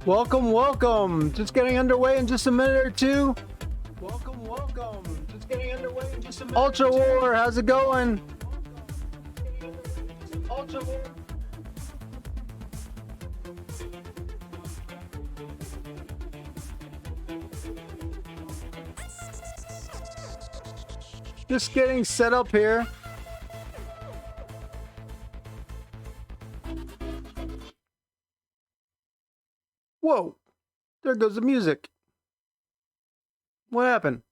Welcome, welcome. Just getting underway in just a minute or two. Welcome, welcome. Just getting underway in just a minute. Ultra War, how's it going? Ultra War. Just getting set up here. Whoa, there goes the music. What happened?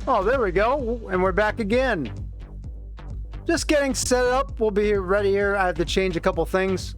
Oh, there we go. And we're back again. Just getting set up. We'll be here, ready here. I have to change a couple things.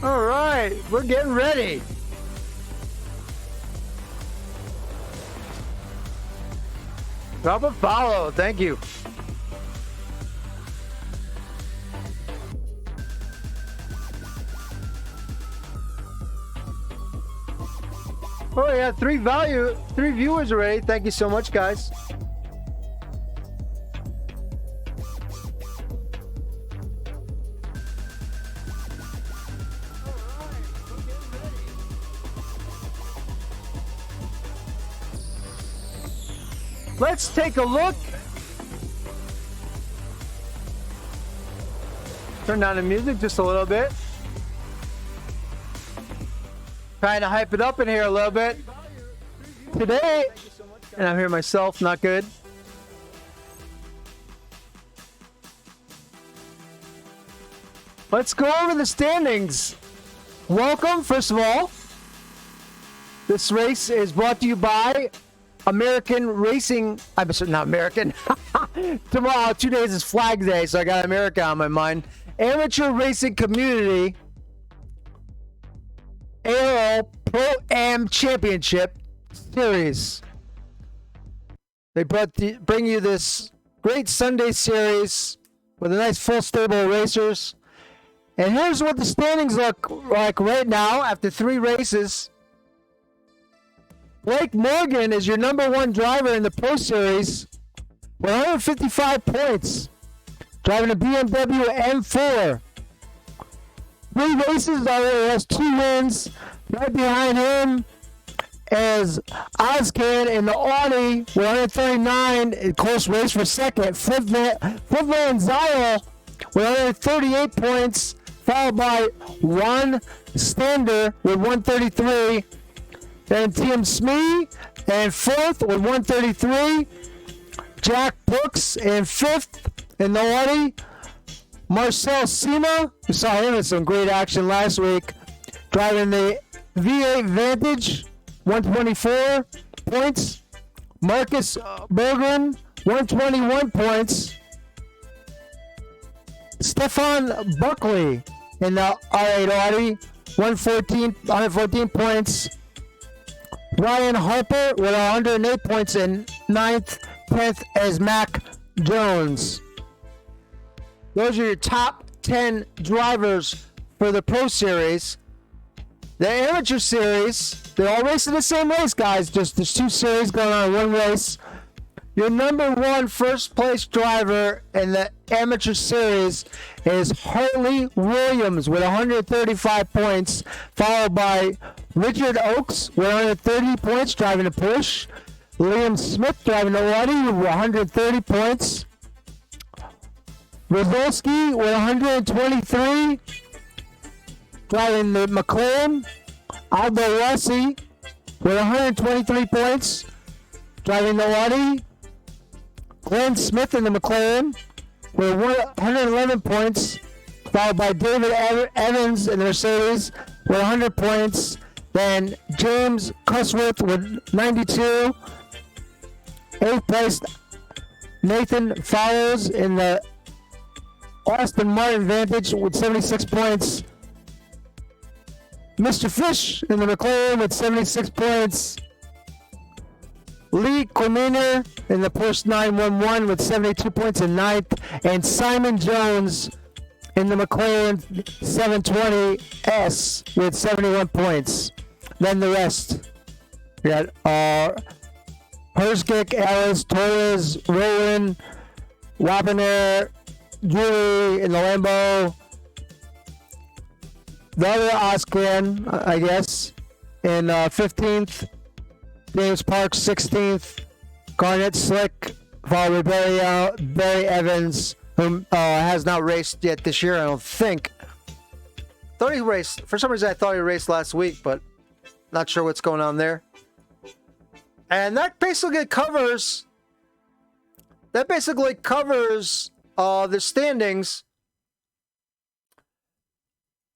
All right, we're getting ready. Drop a follow, thank you. Oh yeah, three viewers already. Thank you so much, guys. Let's take a look. Turn down the music just a little bit. Trying to hype it up in here a little bit. Today, and I'm here myself, not good. Let's go over the standings. Welcome, first of all. This race is brought to you by American Racing. I'm sorry, not American. Tomorrow, 2 days is Flag Day, so I got America on my mind. Amateur Racing Community ARL Pro-Am Championship Series. They bring you this great Sunday series with a nice full stable of racers. And here's what the standings look like right now after 3 races. Blake Morgan is your number 1 driver in the Pro Series with 155 points, driving a BMW M4. 3 races already, has 2 wins. Right behind him is Ozcan in the Audi with 139. Close race for second. Flip Van Zyl with 138 points, followed by Juan Stander with 133. Then Tim Smee in 4th with 133. Jack Brooks in 5th in the Audi. Marcel Sima, we saw him in some great action last week, driving the V8 Vantage, 124 points. Marcus Bergren, 121 points. Stefan Buckley in the R8 Audi, 114 points. Ryan Harper with 108 points in 9th. 10th is Mac Jones. Those are your top 10 drivers for the Pro Series. The Amateur Series, they're all racing the same race, guys. Just there's 2 series going on in 1 race. Your number 1 first place driver in the Amateur Series is Hartley Williams with 135 points, followed by Richard Oakes with 130 points, driving a Porsche. Liam Smith driving the Audi with 130 points. Rozolski with 123, driving the McLaren. Aldo Rossi with 123 points, driving the Audi. Glenn Smith in the McLaren with 111 points, followed by David Evans in the Mercedes with 100 points. Then James Cusworth with 92. 8th place, Nathan Fowles in the Austin Martin Vantage with 76 points. Mr. Fish in the McLaren with 76 points. Lee Corminer in the Porsche 911 with 72 points in 9th. And Simon Jones in the McLaren 720S with 71 points. Then the rest. We got Herskik, Ellis, Torres, Rowan, Waboner, Julie in the Lambo. The other Oscan, I guess, in 15th. James Parks, 16th. Garnett Slick, followed by Barry Evans, who has not raced yet this year, I don't think. Thought he raced. For some reason, I thought he raced last week, but not sure what's going on there. And that basically covers the standings.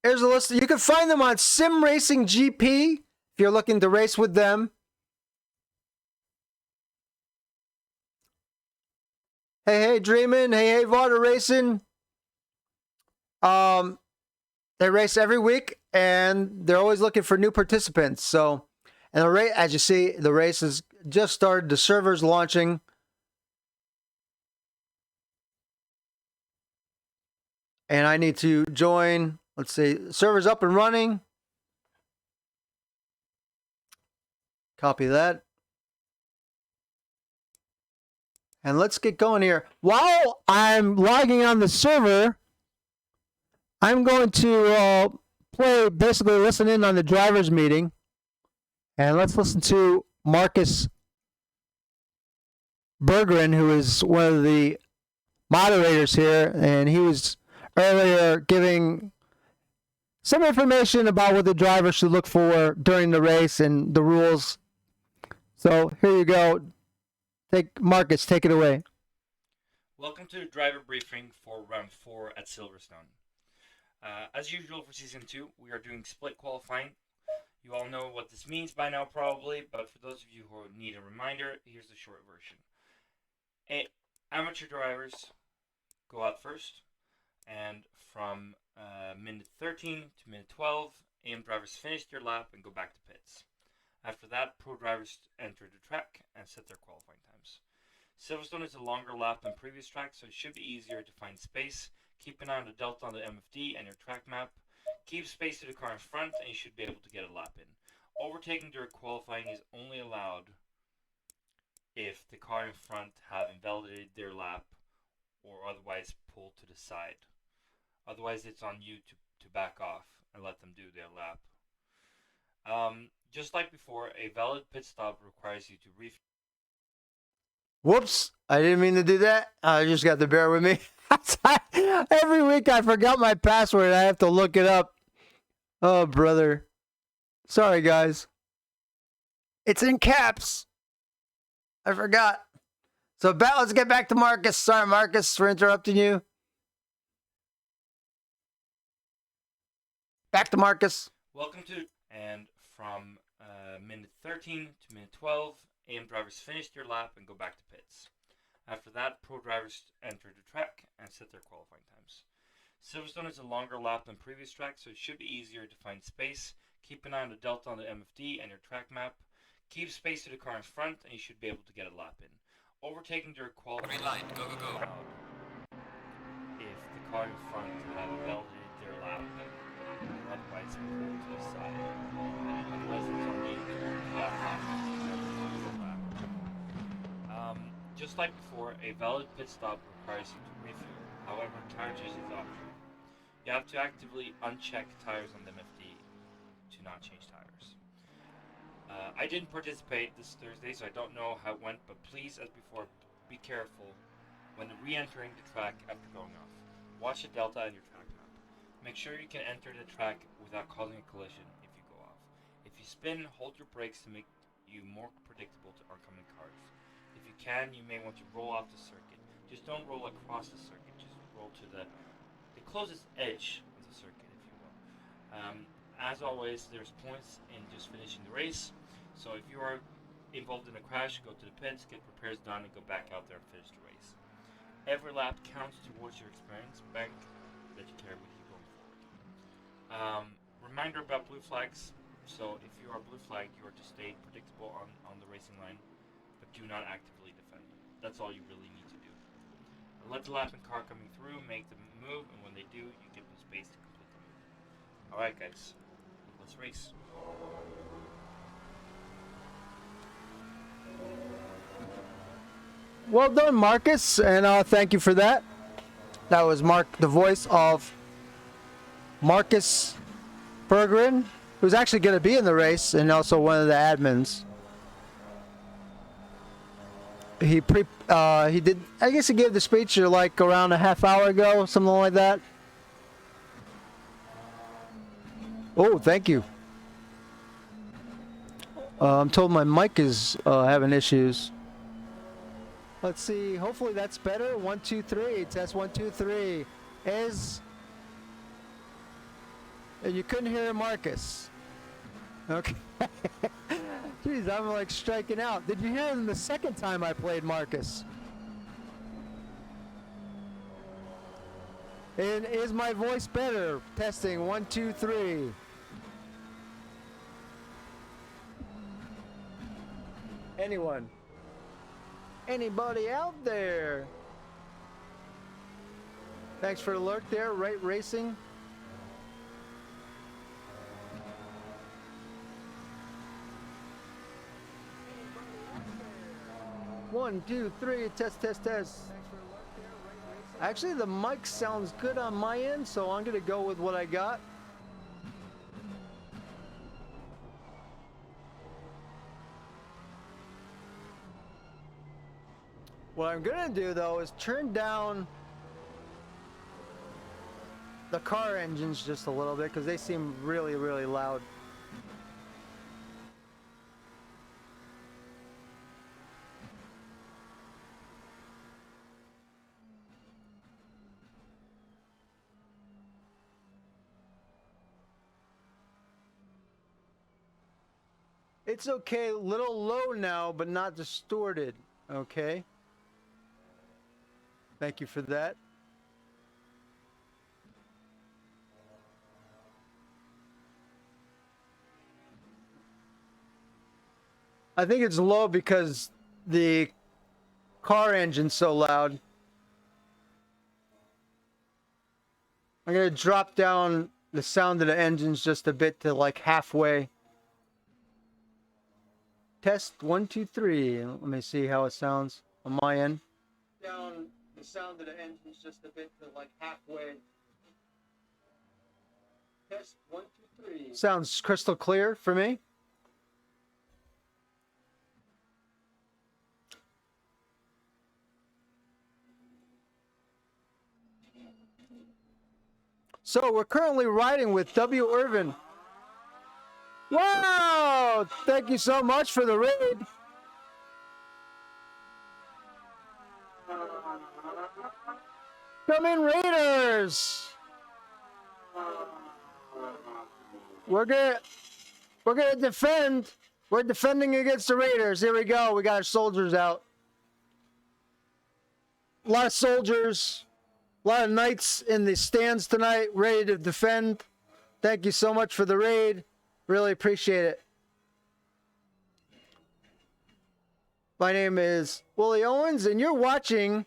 Here's a list. You can find them on Sim Racing GP if you're looking to race with them. Hey, Dreamin'. Hey, Water Racing. They race every week, and they're always looking for new participants. So, and the race, as you see, the race has just started. The server's launching. And I need to join. Let's see. Server's up and running. Copy that. And let's get going here. While I'm logging on the server, I'm going to basically listen in on the driver's meeting. And let's listen to Marcus Bergeron, who is one of the moderators here. And he was earlier giving some information about what the driver should look for during the race and the rules. So here you go. Marcus, take it away. Welcome to the driver briefing for round 4 at Silverstone. As usual for season 2, we are doing split qualifying. You all know what this means by now probably, but for those of you who need a reminder, here's the short version. Amateur drivers go out first, and from minute 13 to minute 12, AM drivers finish their lap and go back to pits. After that, pro drivers enter the track and set their qualifying times. Silverstone is a longer lap than previous tracks, so it should be easier to find space. Keep an eye on the delta on the MFD and your track map. Keep space to the car in front and you should be able to get a lap in. Overtaking during qualifying is only allowed if the car in front have invalidated their lap or otherwise pulled to the side. Otherwise, it's on you to back off and let them do their lap. Just like before, a valid pit stop requires you to refuel. Whoops, I didn't mean to do that. I just got to bear with me. Every week I forgot my password. I have to look it up. Oh, brother. Sorry, guys. It's in caps. I forgot. So let's get back to Marcus. Sorry, Marcus, for interrupting you. Back to Marcus. Welcome to, and from minute 13 to minute 12, AM drivers finish their lap and go back to pits. After that, pro drivers enter the track and set their qualifying times. Silverstone is a longer lap than previous tracks, so it should be easier to find space. Keep an eye on the delta on the MFD and your track map. Keep space to the car in front and you should be able to get a lap in. Overtaking during qualifying. Green light, go, go, go. If the car in front have validated their lap or otherwise pulled to the side. Otherwise it's on you to back off. Just like before, a valid pit stop requires you to refuel. However, tire change is optional. You have to actively uncheck tires on the MFD to not change tires. I didn't participate this Thursday, so I don't know how it went, but please, as before, be careful when re-entering the track after going off. Watch the delta on your track map. Make sure you can enter the track without causing a collision if you go off. If you spin, hold your brakes to make you more predictable to oncoming cars. If you can, you may want to roll off the circuit. Just don't roll across the circuit. Just roll to the closest edge of the circuit, if you will. As always, there's points in just finishing the race. So if you are involved in a crash, go to the pits, get repairs done, and go back out there and finish the race. Every lap counts towards your experience bank that you carry with you going forward. Reminder about blue flags. So if you are blue flagged, you are to stay predictable on the racing line, but do not actively defend them. That's all you really need to do. Let the lapping car coming through make them move, and when they do, you give them space to complete the move. Alright guys, let's race. Well done, Marcus, and thank you for that. That was the voice of Marcus Bergeron, who's actually going to be in the race and also one of the admins. He did, I guess he gave the speech like around a half hour ago, something like that. Oh, thank you. I'm told my mic is having issues. Let's see, hopefully that's better. 1, 2, 3, test 1, 2, 3. And you couldn't hear Marcus. Okay. Jeez, I'm like striking out. Did you hear him the second time I played Marcus? And is my voice better? Testing 1, 2, 3. Anyone? Anybody out there? Thanks for the lurk there, Right Racing. 1, 2, 3, test, test, test. Actually, the mic sounds good on my end, so I'm gonna go with what I got. What I'm gonna do though is turn down the car engines just a little bit because they seem really, really loud. It's okay, a little low now, but not distorted. Okay. Thank you for that. I think it's low because the car engine's so loud. I'm gonna drop down the sound of the engines just a bit to like halfway. Test 1, 2, 3. Let me see how it sounds on my end. Down the sound of the engines just a bit to like halfway. Test 1, 2, 3. Sounds crystal clear for me. So we're currently riding with W. Irvin. Wow! Thank you so much for the raid. Come in, Raiders! We're gonna defend. We're defending against the Raiders. Here we go. We got our soldiers out. A lot of soldiers. A lot of knights in the stands tonight, ready to defend. Thank you so much for the raid. Really appreciate it. My name is Willie Owens, and you're watching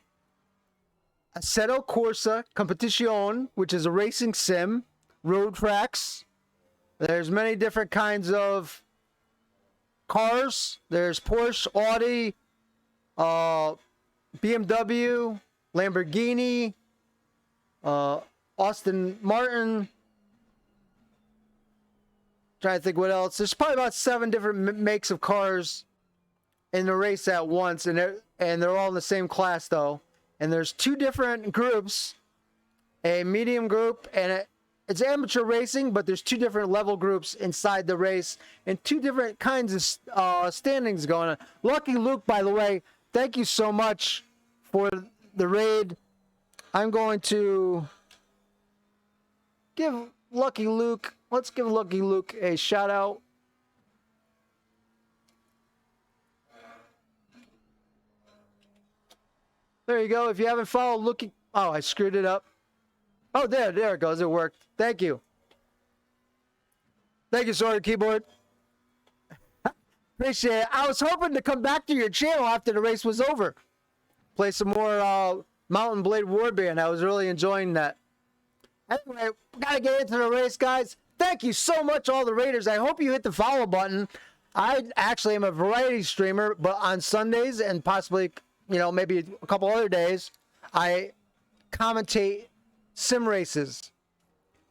Assetto Corsa Competizione, which is a racing sim, road tracks. There's many different kinds of cars. There's Porsche, Audi, BMW, Lamborghini, Aston Martin. Trying to think what else. There's probably about 7 different makes of cars in the race at once, and they're all in the same class though. And there's 2 different groups, a medium group, and it's amateur racing, but there's 2 different level groups inside the race, and 2 different kinds of standings going on. Lucky Luke, by the way, thank you so much for the raid. I'm going to give Lucky Luke, let's give Lucky Luke a shout out. There you go. If you haven't followed Lucky, oh, I screwed it up. Oh, there it goes. It worked. Thank you. Thank you, Sword Keyboard. Appreciate it. I was hoping to come back to your channel after the race was over. Play some more Mountain Blade Warband. I was really enjoying that. Anyway, we gotta get into the race, guys. Thank you so much, all the raiders. I hope you hit the follow button. I actually am a variety streamer, but on Sundays and possibly, maybe a couple other days, I commentate sim races.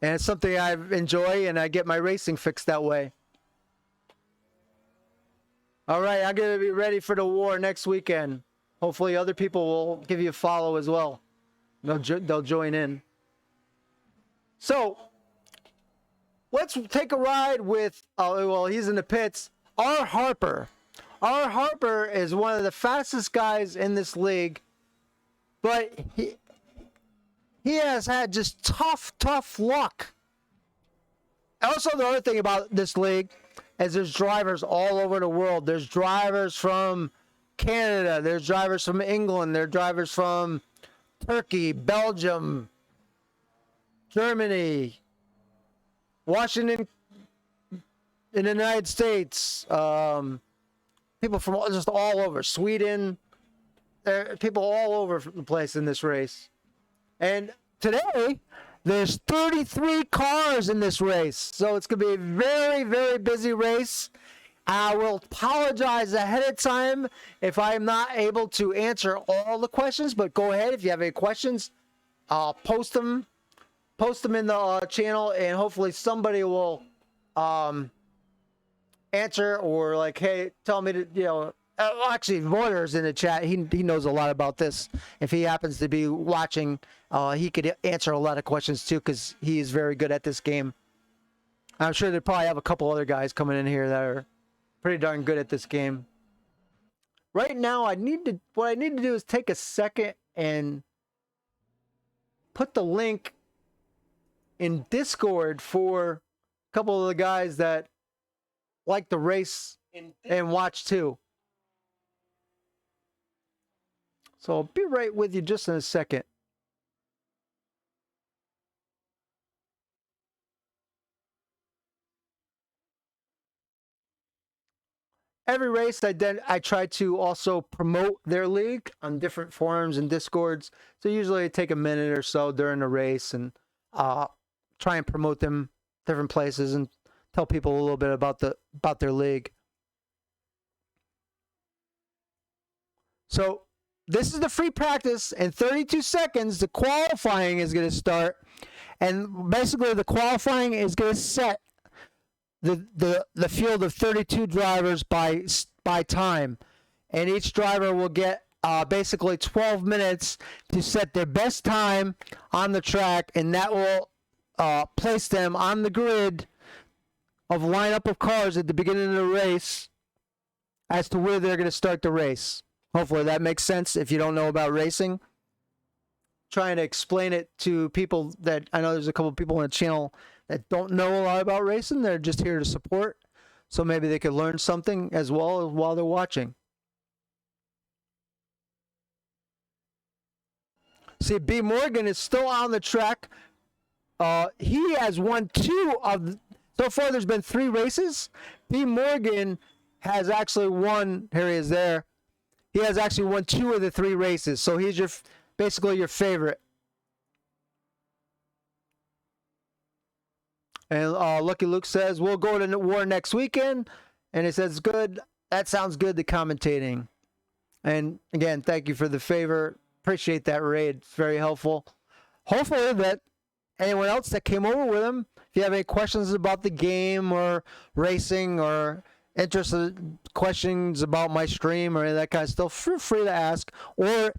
And it's something I enjoy, and I get my racing fixed that way. All right, I'm going to be ready for the war next weekend. Hopefully other people will give you a follow as well. They'll join in. So, let's take a ride with, well, he's in the pits, R. Harper. R. Harper is one of the fastest guys in this league, but he has had just tough luck. Also, the other thing about this league is there's drivers all over the world. There's drivers from Canada. There's drivers from England. There's drivers from Turkey, Belgium, Germany, Washington, in the United States. People from just all over. Sweden. There are people all over the place in this race. And today, there's 33 cars in this race. So it's going to be a very, very busy race. I will apologize ahead of time if I'm not able to answer all the questions, but go ahead if you have any questions. Post them in the channel, and hopefully somebody will answer, or like, hey, tell me to, actually, Reuters in the chat, he knows a lot about this. If he happens to be watching, he could answer a lot of questions too, because he is very good at this game. I'm sure they probably have a couple other guys coming in here that are pretty darn good at this game. Right now, what I need to do is take a second and put the link in Discord for a couple of the guys that like to race and watch too. So I'll be right with you just in a second. Every race I try to also promote their league on different forums and Discords. So usually I take a minute or so during the race and try and promote them different places and tell people a little bit about their league. So this is the free practice. In 32 seconds, the qualifying is going to start, and basically the qualifying is going to set the field of 32 drivers by time, and each driver will get basically 12 minutes to set their best time on the track, and that will place them on the grid of lineup of cars at the beginning of the race as to where they're going to start the race. Hopefully that makes sense if you don't know about racing. Trying to explain it to people that I know there's a couple people on the channel that don't know a lot about racing. They're just here to support. So maybe they could learn something as well while they're watching. See, B. Morgan is still on the track. He has won so far there's been 3 races. B. Morgan has actually won, here he is there. He has actually won 2 of the 3 races. So he's basically your favorite. And Lucky Luke says, we'll go to war next weekend. And he says, good. That sounds good, the commentating. And again, thank you for the favor. Appreciate that raid. It's very helpful. Hopefully that anyone else that came over with him, if you have any questions about the game or racing or interested questions about my stream or any of that kind of stuff, feel free to ask. Or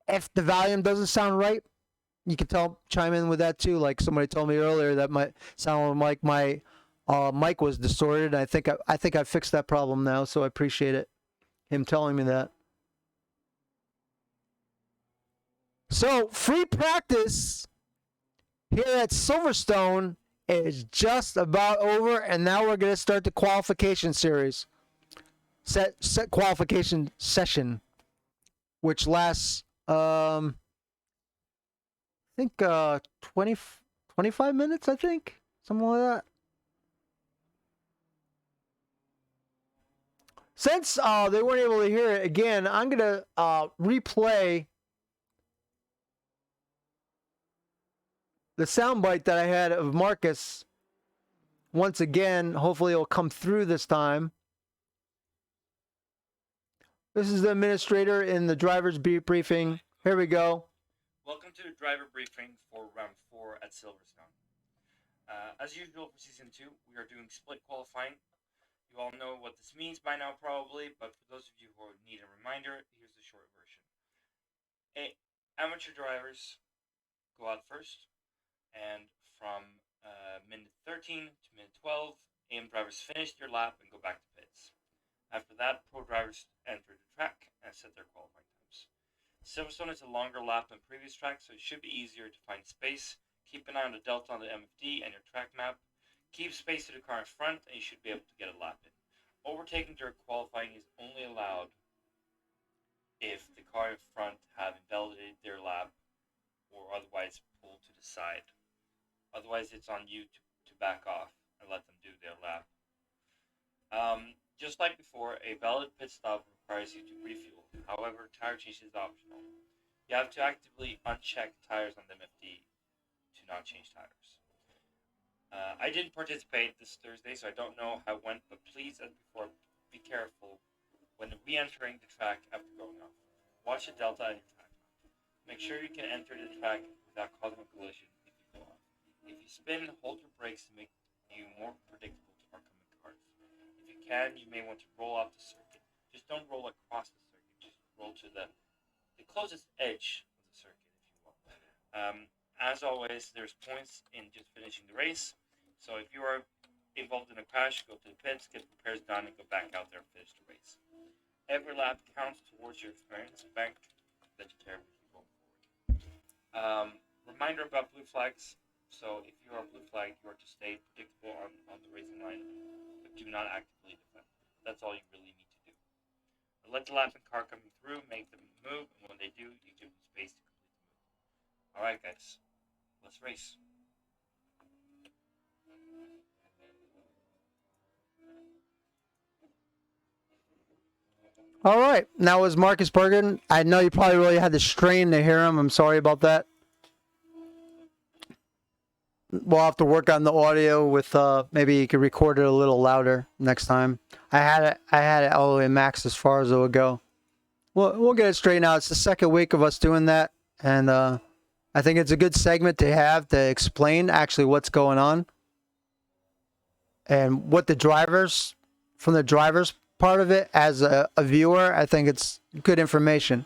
if the volume doesn't sound right, you can chime in with that too. Like somebody told me earlier that might sound like my mic was distorted. I think I fixed that problem now, so I appreciate it. Him telling me that. So free practice here at Silverstone is just about over, and now we're going to start the qualification series. Set qualification session, which lasts I think 25 minutes, I think. Something like that. Since they weren't able to hear it again, I'm going to replay the soundbite that I had of Marcus once again. Hopefully it'll come through this time. This is the administrator in the driver's briefing. Here we go. Welcome to the driver briefing for round 4 at Silverstone. As usual for season 2, we are doing split qualifying. You all know what this means by now probably, but for those of you who need a reminder, here's the short version. Amateur drivers go out first, and from minute 13 to minute 12, AM drivers finish their lap and go back to pits. After that, pro drivers enter the track and set their qualifying times. Silverstone is a longer lap than previous tracks, so it should be easier to find space. Keep an eye on the delta on the MFD and your track map. Keep space to the car in front, and you should be able to get a lap in. Overtaking during qualifying is only allowed if the car in front have invalidated their lap or otherwise pulled to the side. Otherwise, it's on you to back off and let them do their lap. Just like before, a valid pit stop requires you to refuel. However, tire change is optional. You have to actively uncheck tires on the MFD to not change tires. I didn't participate this Thursday, so I don't know how it went, but please, as before, be careful when re-entering the track after going off. Watch the delta on your track. Make sure you can enter the track without causing a collision if you go off. If you spin, hold your brakes to make you more predictable to oncoming cars. If you can, you may want to roll off the circuit. Just don't roll across the circuit. Just roll to the closest edge of the circuit, if you will. As always, there's points in just finishing the race. So if you are involved in a crash, go to the pits, get repairs done, and go back out there and finish the race. Every lap counts towards your experience. Bank that you carry with you going forward. Reminder about blue flags. So if you are a blue flag, you are to stay predictable on the racing line, but do not actively defend. That's all you really need to do. Let the lapping car coming through make them move, and when they do, you give them space to complete the move. Alright guys, let's race. All right, now is Marcus Bergen. I know you probably really had to strain to hear him. I'm sorry about that. We'll have to work on the audio with maybe you could record it a little louder next time. I had it all the way max as far as it would go. We'll get it straightened out. It's the second week of us doing that, and I think it's a good segment to have to explain actually what's going on and what the drivers, from the drivers part of it as a viewer, I think it's good information.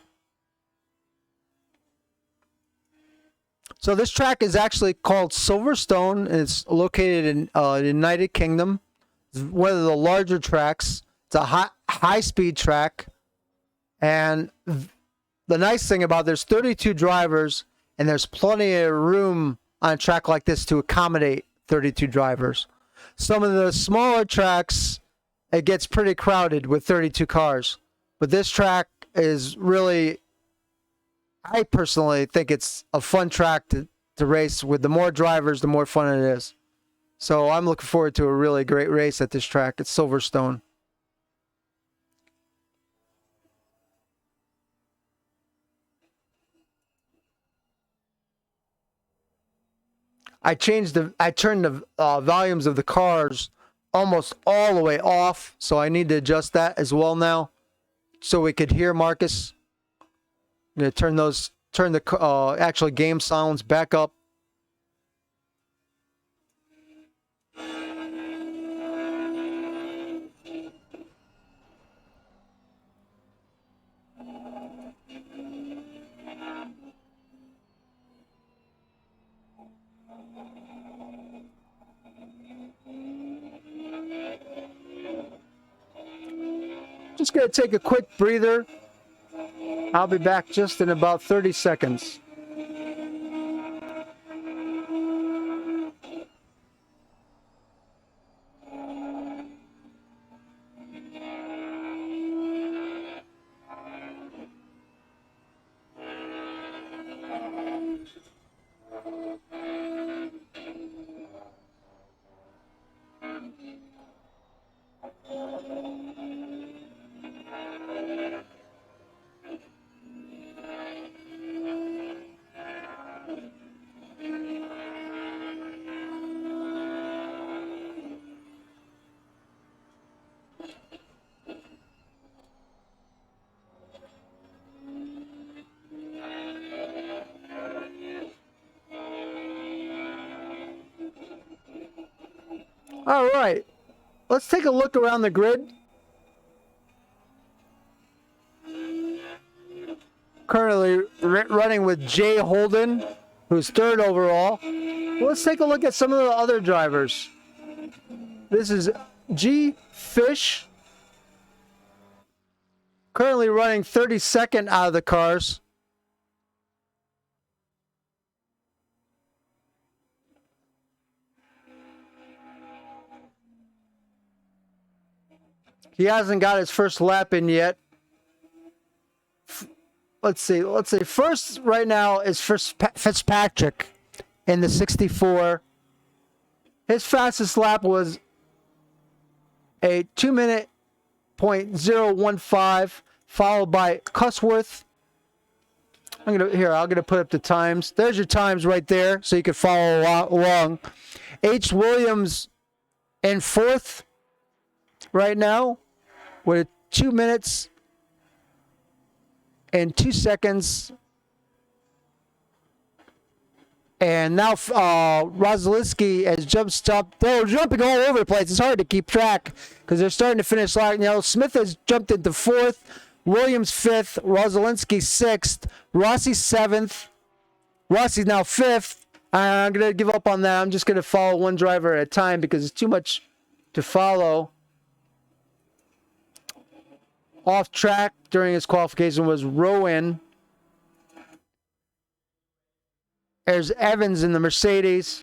So this track is actually called Silverstone. It's located in the United Kingdom. It's one of the larger tracks. It's a high-speed track. And the nice thing about there's 32 drivers, and there's plenty of room on a track like this to accommodate 32 drivers. Some of the smaller tracks, it gets pretty crowded with 32 cars. But this track is really, I personally think it's a fun track to race. With the more drivers, the more fun it is. So I'm looking forward to a really great race at this track. It's Silverstone. I turned the volumes of the cars almost all the way off, so I need to adjust that as well now, so we could hear Marcus. I'm gonna turn the actual game sounds back up. Just gonna take a quick breather. I'll be back just in about 30 seconds. All right, let's take a look around the grid. Currently running with Jay Holden, who's third overall. Let's take a look at some of the other drivers. This is G. Fish, currently running 32nd out of the cars. He hasn't got his first lap in yet. Let's see. First right now is Fitzpatrick in the 64. His fastest lap was a 2-minute .015, followed by Cusworth. I'm gonna put up the times. There's your times right there, so you can follow along. H. Williams in fourth right now with 2 minutes and 2 seconds. And now Rosalinski has jumped. They're jumping all over the place. It's hard to keep track because they're starting to finish like, you know, Smith has jumped into fourth, Williams fifth, Rosalinski sixth, Rossi seventh. Rossi's now fifth. I'm going to give up on that. I'm just going to follow one driver at a time because it's too much to follow. Off track during his qualification was Rowan. There's Evans in the Mercedes.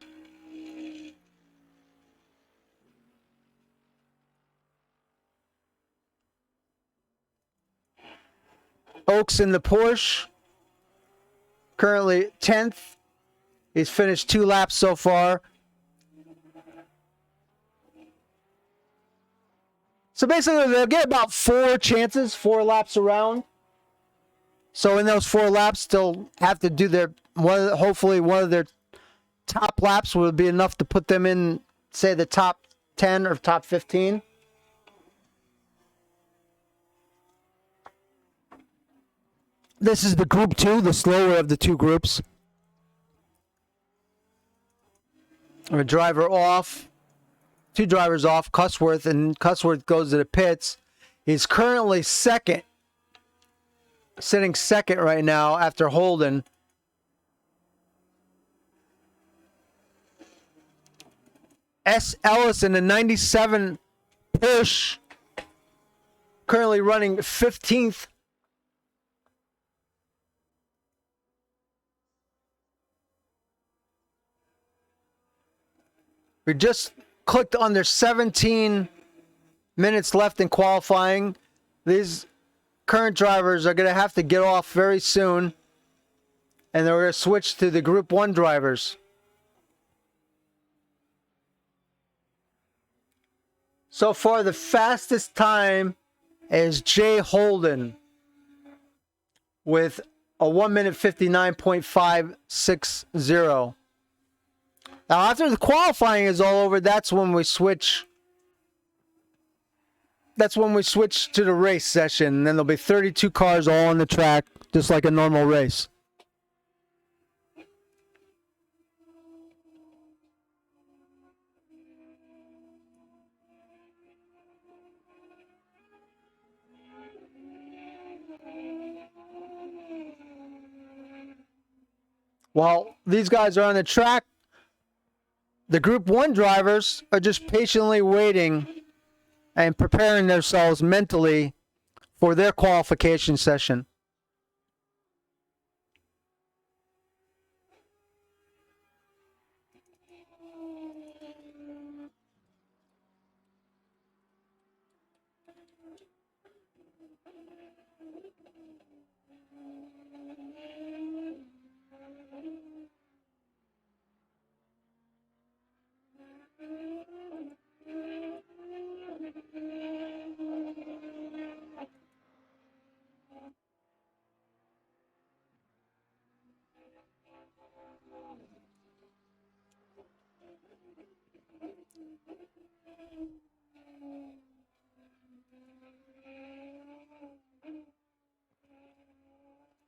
Oaks in the Porsche. Currently 10th. He's finished 2 laps so far. So basically, they'll get about 4 chances, 4 laps around. So in those 4 laps, they'll have to do their hopefully one of their top laps will be enough to put them in, say, the top 10 or top 15. This is the group 2, the slower of the 2 groups. A driver off. 2 drivers off, Cusworth, and Cusworth goes to the pits. He's currently second. Sitting second right now after Holden. S. Ellis in the 97 Porsche. Currently running 15th. We just clicked under 17 minutes left in qualifying. These current drivers are going to have to get off very soon. And then we're going to switch to the Group 1 drivers. So far, the fastest time is Jay Holden with a 1 minute 59.560. Now, after the qualifying is all over, that's when we switch. That's when we switch to the race session. And then there'll be 32 cars all on the track, just like a normal race. While these guys are on the track, the Group 1 drivers are just patiently waiting and preparing themselves mentally for their qualification session.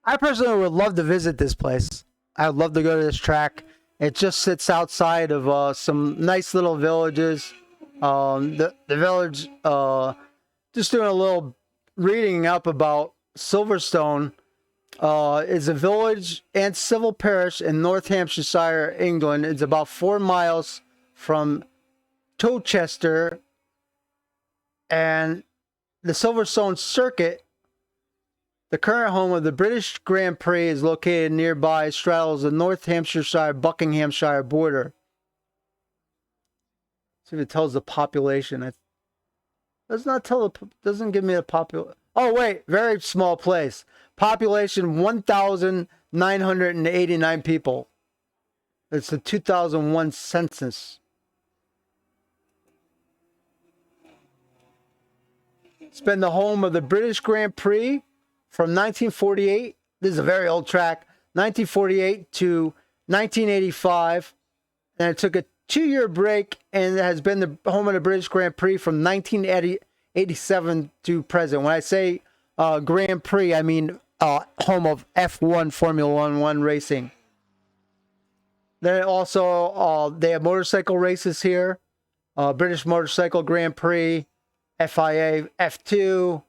I personally would love to visit this place. I'd love to go to this track. It just sits outside of some nice little villages. The village, just doing a little reading up about Silverstone, is a village and civil parish in North Hampshire, England. It's about 4 miles from Towcester, and the Silverstone circuit, the current home of the British Grand Prix, is located nearby, straddles the North Hampshire, Buckinghamshire border. See if it tells the population. It does not tell doesn't give me a population. Oh wait, very small place. Population 1,989 people. It's the 2001 census. It's been the home of the British Grand Prix from 1948. This is a very old track. 1948 to 1985. And it took 2-year break and has been the home of the British Grand Prix from 1987 to present. When I say Grand Prix, I mean home of F1 Formula One racing. Then also they have motorcycle races here. British Motorcycle Grand Prix, FIA F2,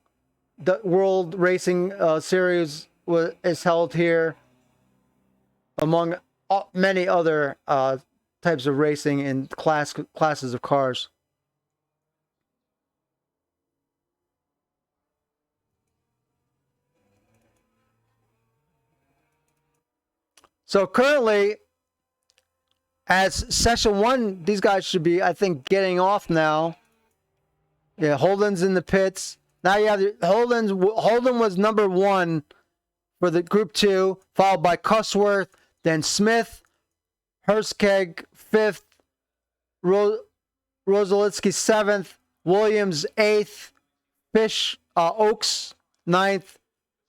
the World Racing Series is held here, among many other types of racing and classes of cars. So currently, as session 1, these guys should be, I think, getting off now. Yeah, Holden's in the pits. Now you have Holden was number 1 for the Group 2, followed by Cusworth, then Smith, Herskeg 5th, Rosalitsky 7th, Williams 8th, Fish, Oaks 9th.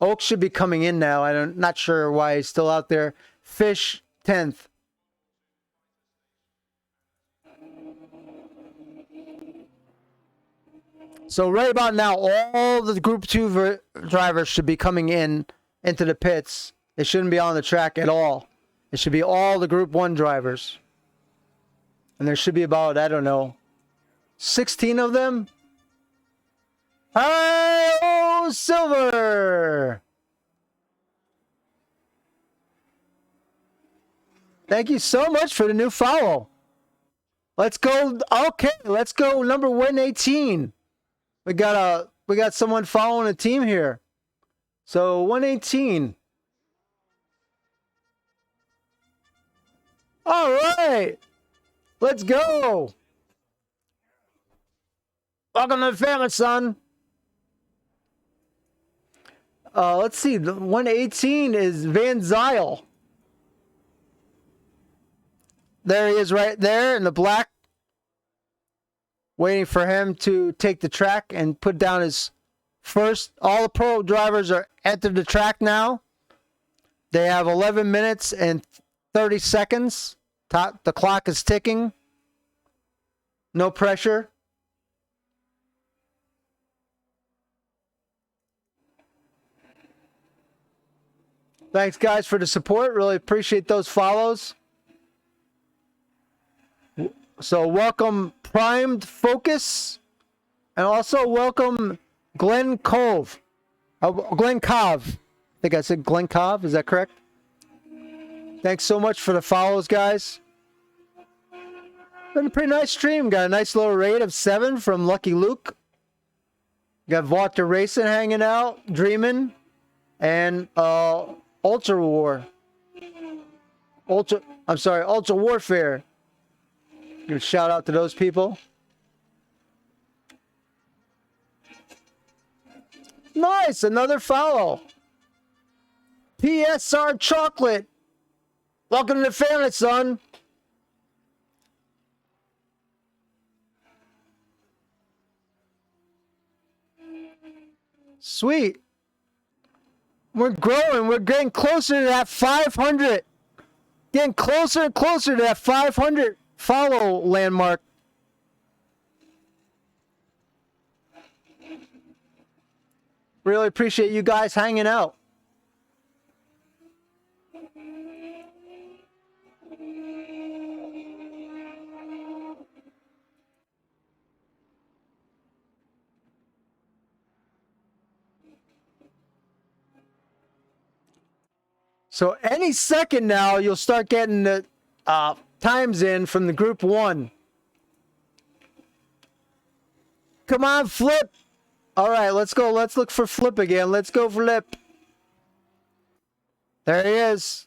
Oaks should be coming in now. I'm not sure why he's still out there. Fish 10th. So right about now, all the Group 2 drivers should be coming into the pits. They shouldn't be on the track at all. It should be all the Group 1 drivers. And there should be about, I don't know, 16 of them. Oh, Silver! Thank you so much for the new follow. Let's go. Okay, let's go number 118. We got someone following a team here. So 118. All right. Let's go. Welcome to the family, son. Let's see. 118 is Van Zyl. There he is right there in the black. Waiting for him to take the track and put down his first. All the pro drivers are entered the track now. They have 11 minutes and 30 seconds. The clock is ticking. No pressure. Thanks, guys, for the support. Really appreciate those follows. So welcome Primed Focus, and also welcome Glenn Cove. Glenn Cove. I think I said Glenn Cove. Is that correct? Thanks so much for the follows, guys. Been a pretty nice stream. Got a nice little raid of 7 from Lucky Luke. Got Walter Racing hanging out, dreaming, and Ultra Warfare. Give a shout out to those people. Nice, another follow. PSR Chocolate. Welcome to the family, son. Sweet. We're growing. We're getting closer to that 500. Getting closer and closer to that 500 follow landmark. Really appreciate you guys hanging out. So any second now, you'll start getting the times in from the Group 1. Come on, Flip. All right, let's go. Let's look for Flip again. Let's go, Flip. There he is.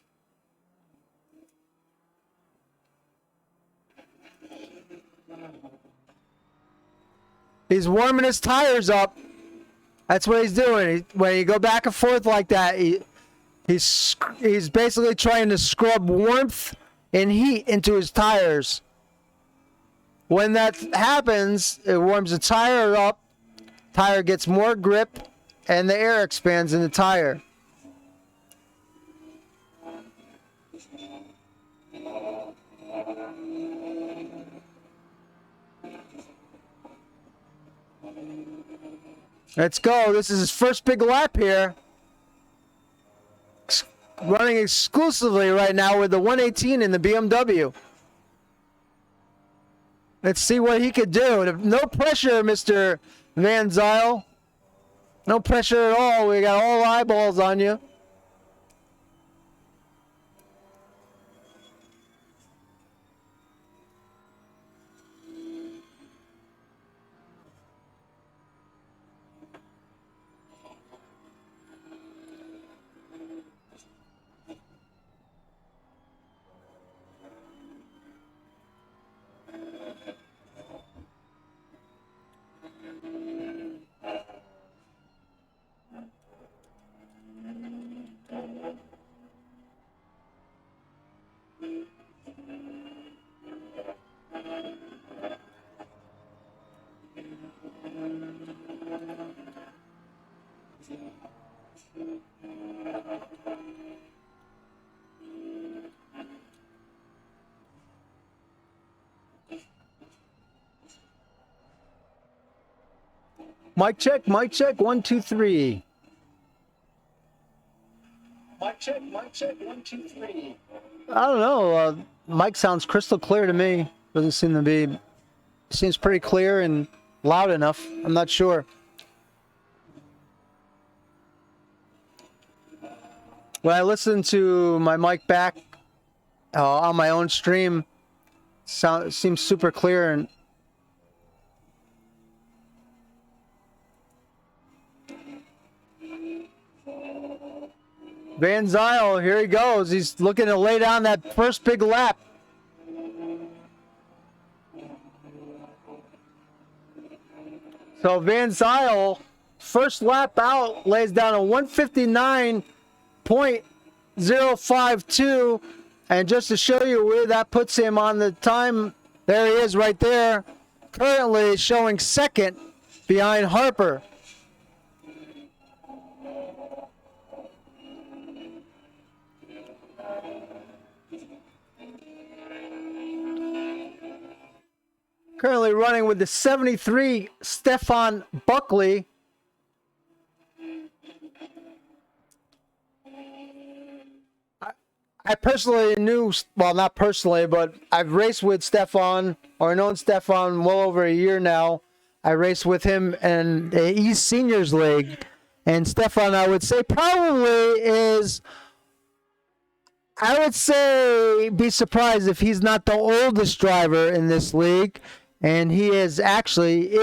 He's warming his tires up. That's what he's doing. When you go back and forth like that, he's basically trying to scrub warmth and heat into his tires. When that happens, it warms the tire up. Tire gets more grip, and the air expands in the tire. Let's go. This is his first big lap here. Running exclusively right now with the 118 in the BMW. Let's see what he could do. No pressure, Mr. Van Zyl. No pressure at all. We got all eyeballs on you. Mic check, 1, 2, 3. Mic check, 1, 2, 3. I don't know. Mic sounds crystal clear to me. Doesn't seem to be. Seems pretty clear and loud enough. I'm not sure. When I listen to my mic back on my own stream, seems super clear and. Van Zyl, here he goes. He's looking to lay down that first big lap. So Van Zyl, first lap out, lays down a 159.052. And just to show you where that puts him on the time, there he is right there. Currently showing second behind Harper. Currently running with the 73 Stefan Buckley. I personally knew, well, not personally, but I've raced with Stefan, or known Stefan well over a year now. I raced with him in the East Seniors League. And Stefan, I would say, probably is, I would say, be surprised if he's not the oldest driver in this league. And he is actually,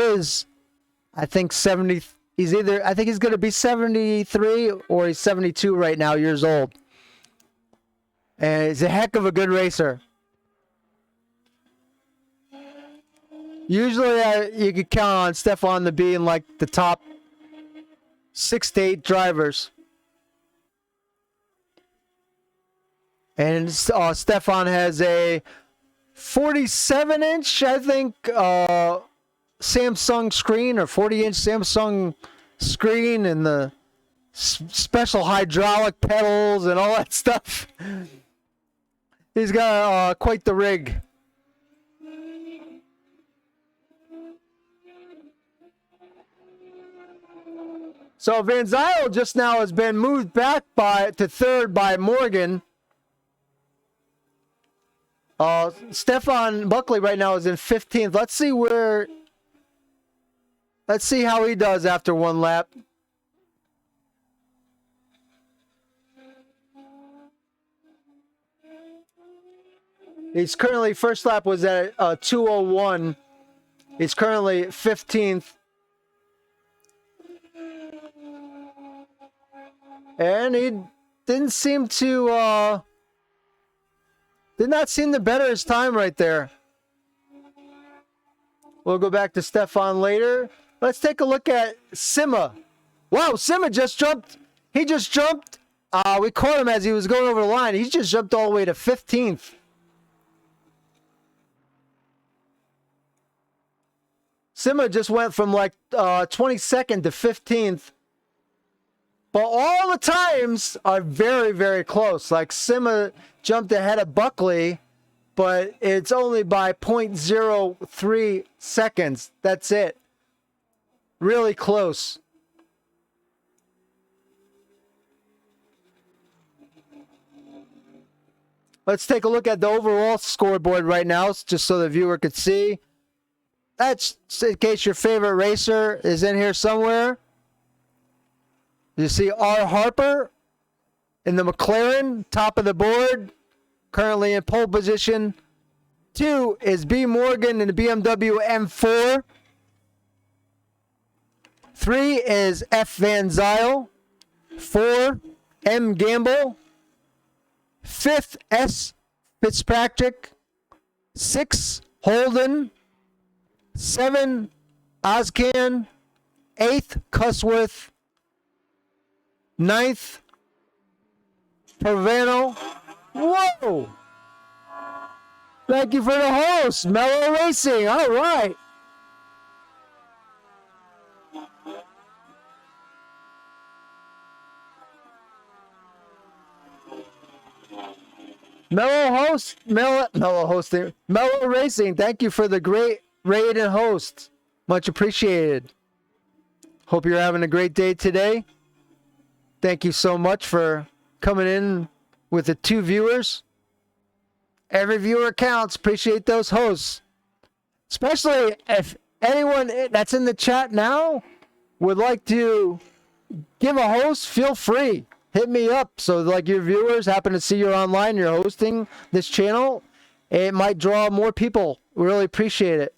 I think, 70, I think he's going to be 73 or he's 72 right now, years old. And he's a heck of a good racer. Usually you could count on Stefan to be in like the top 6 to 8 drivers. And Stefan has a 47-inch, I think, Samsung screen, or 40-inch Samsung screen, and the special hydraulic pedals and all that stuff. He's got quite the rig. So Van Zyl just now has been moved back to third by Morgan. Stefan Buckley right now is in 15th. Let's see how he does after one lap. He's currently, first lap was at 2:01. He's currently 15th. And he didn't seem to, did not seem to better his time right there. We'll go back to Stefan later. Let's take a look at Sima. Wow, Sima just jumped. He just jumped. We caught him as he was going over the line. He just jumped all the way to 15th. Sima just went from like 22nd to 15th. But all the times are very, very close. Like Sima jumped ahead of Buckley, but it's only by 0.03 seconds. That's it. Really close. Let's take a look at the overall scoreboard right now, just so the viewer could see. That's in case your favorite racer is in here somewhere. You see R. Harper in the McLaren, top of the board, currently in pole position. 2 is B. Morgan in the BMW M4. 3 is F. Van Zyl. 4, M. Gamble. 5th, S. Fitzpatrick. 6, Holden. 7, Ozcan. 8th, Cusworth. 9th, Provano. Whoa! Thank you for the host, Mellow Racing. All right. Mellow Racing. Thank you for the great raid and host. Much appreciated. Hope you're having a great day today. Thank you so much for coming in with the 2 viewers. Every viewer counts. Appreciate those hosts. Especially if anyone that's in the chat now would like to give a host, feel free. Hit me up. So like your viewers happen to see you're online, you're hosting this channel, it might draw more people. We really appreciate it.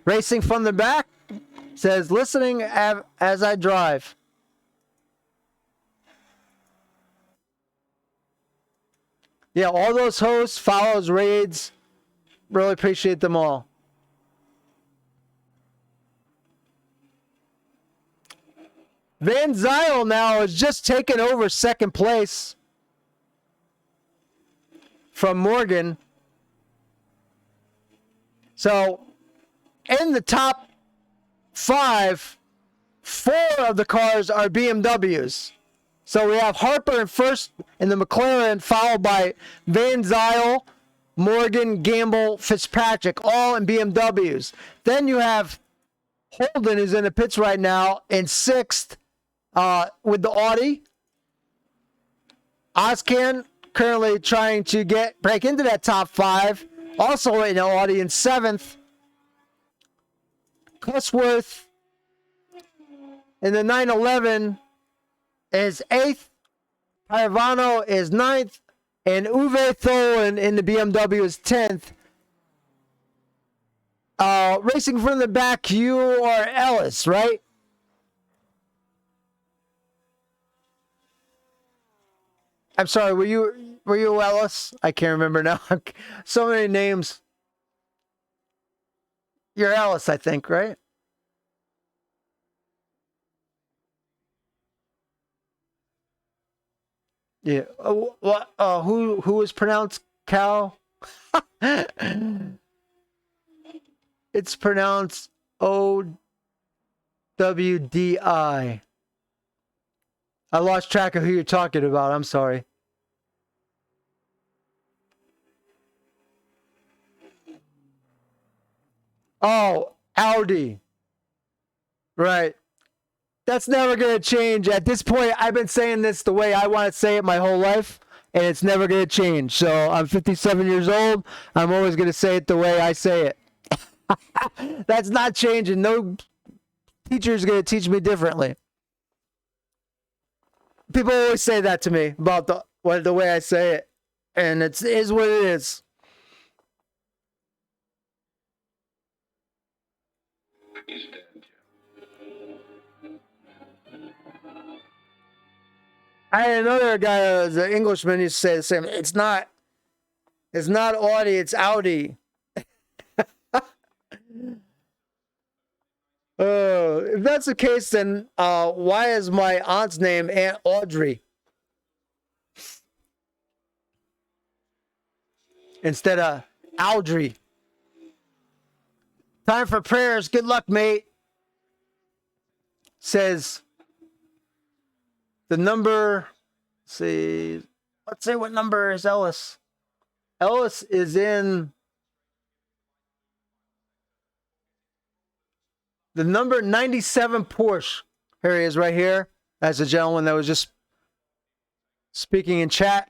Racing from the back says, listening as I drive. Yeah, all those hosts, follows, raids, really appreciate them all. Van Zyl now has just taken over second place from Morgan. So, in the top 5, 4 of the cars are BMWs. So we have Harper in first in the McLaren, followed by Van Zyl, Morgan, Gamble, Fitzpatrick, all in BMWs. Then you have Holden, who's in the pits right now, in 6th with the Audi. Ozcan currently trying to break into that top 5, also in the Audi in 7th. Cusworth in the 911 is 8th, Paravano is 9th, and Uwe Tholen in the BMW is 10th. Racing from the back, you are Ellis, right? I'm sorry, were you Ellis? I can't remember now. So many names. You're Ellis, I think, right? Yeah. What? Who is pronounced cow? It's pronounced OWDI. I lost track of who you're talking about. I'm sorry. Oh, Audi. Right. That's never going to change. At this point, I've been saying this the way I want to say it my whole life, and it's never going to change. So I'm 57 years old. I'm always going to say it the way I say it. That's not changing. No teacher is going to teach me differently. People always say that to me about the way I say it, and it is what it is. I had another guy, as an Englishman, used to say the same. It's not Audi, it's Audi. If that's the case, then why is my aunt's name Aunt Audrey instead of Audrey? Time for prayers. Good luck, mate. Says the number. Let's see what number is Ellis. Ellis is in the number 97 Porsche. Here he is right here. That's the gentleman that was just speaking in chat.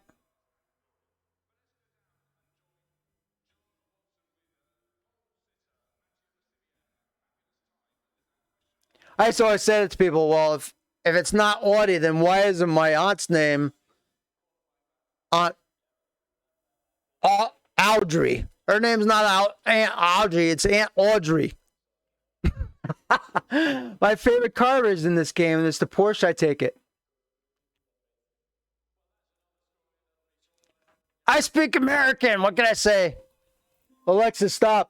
I always said it to people, well, if it's not Audie, then why isn't my aunt's name Aunt Audrey? Her name's not Aunt Audrey, it's Aunt Audrey. My favorite car is in this game, and it's the Porsche, I take it. I speak American, what can I say? Alexa, stop.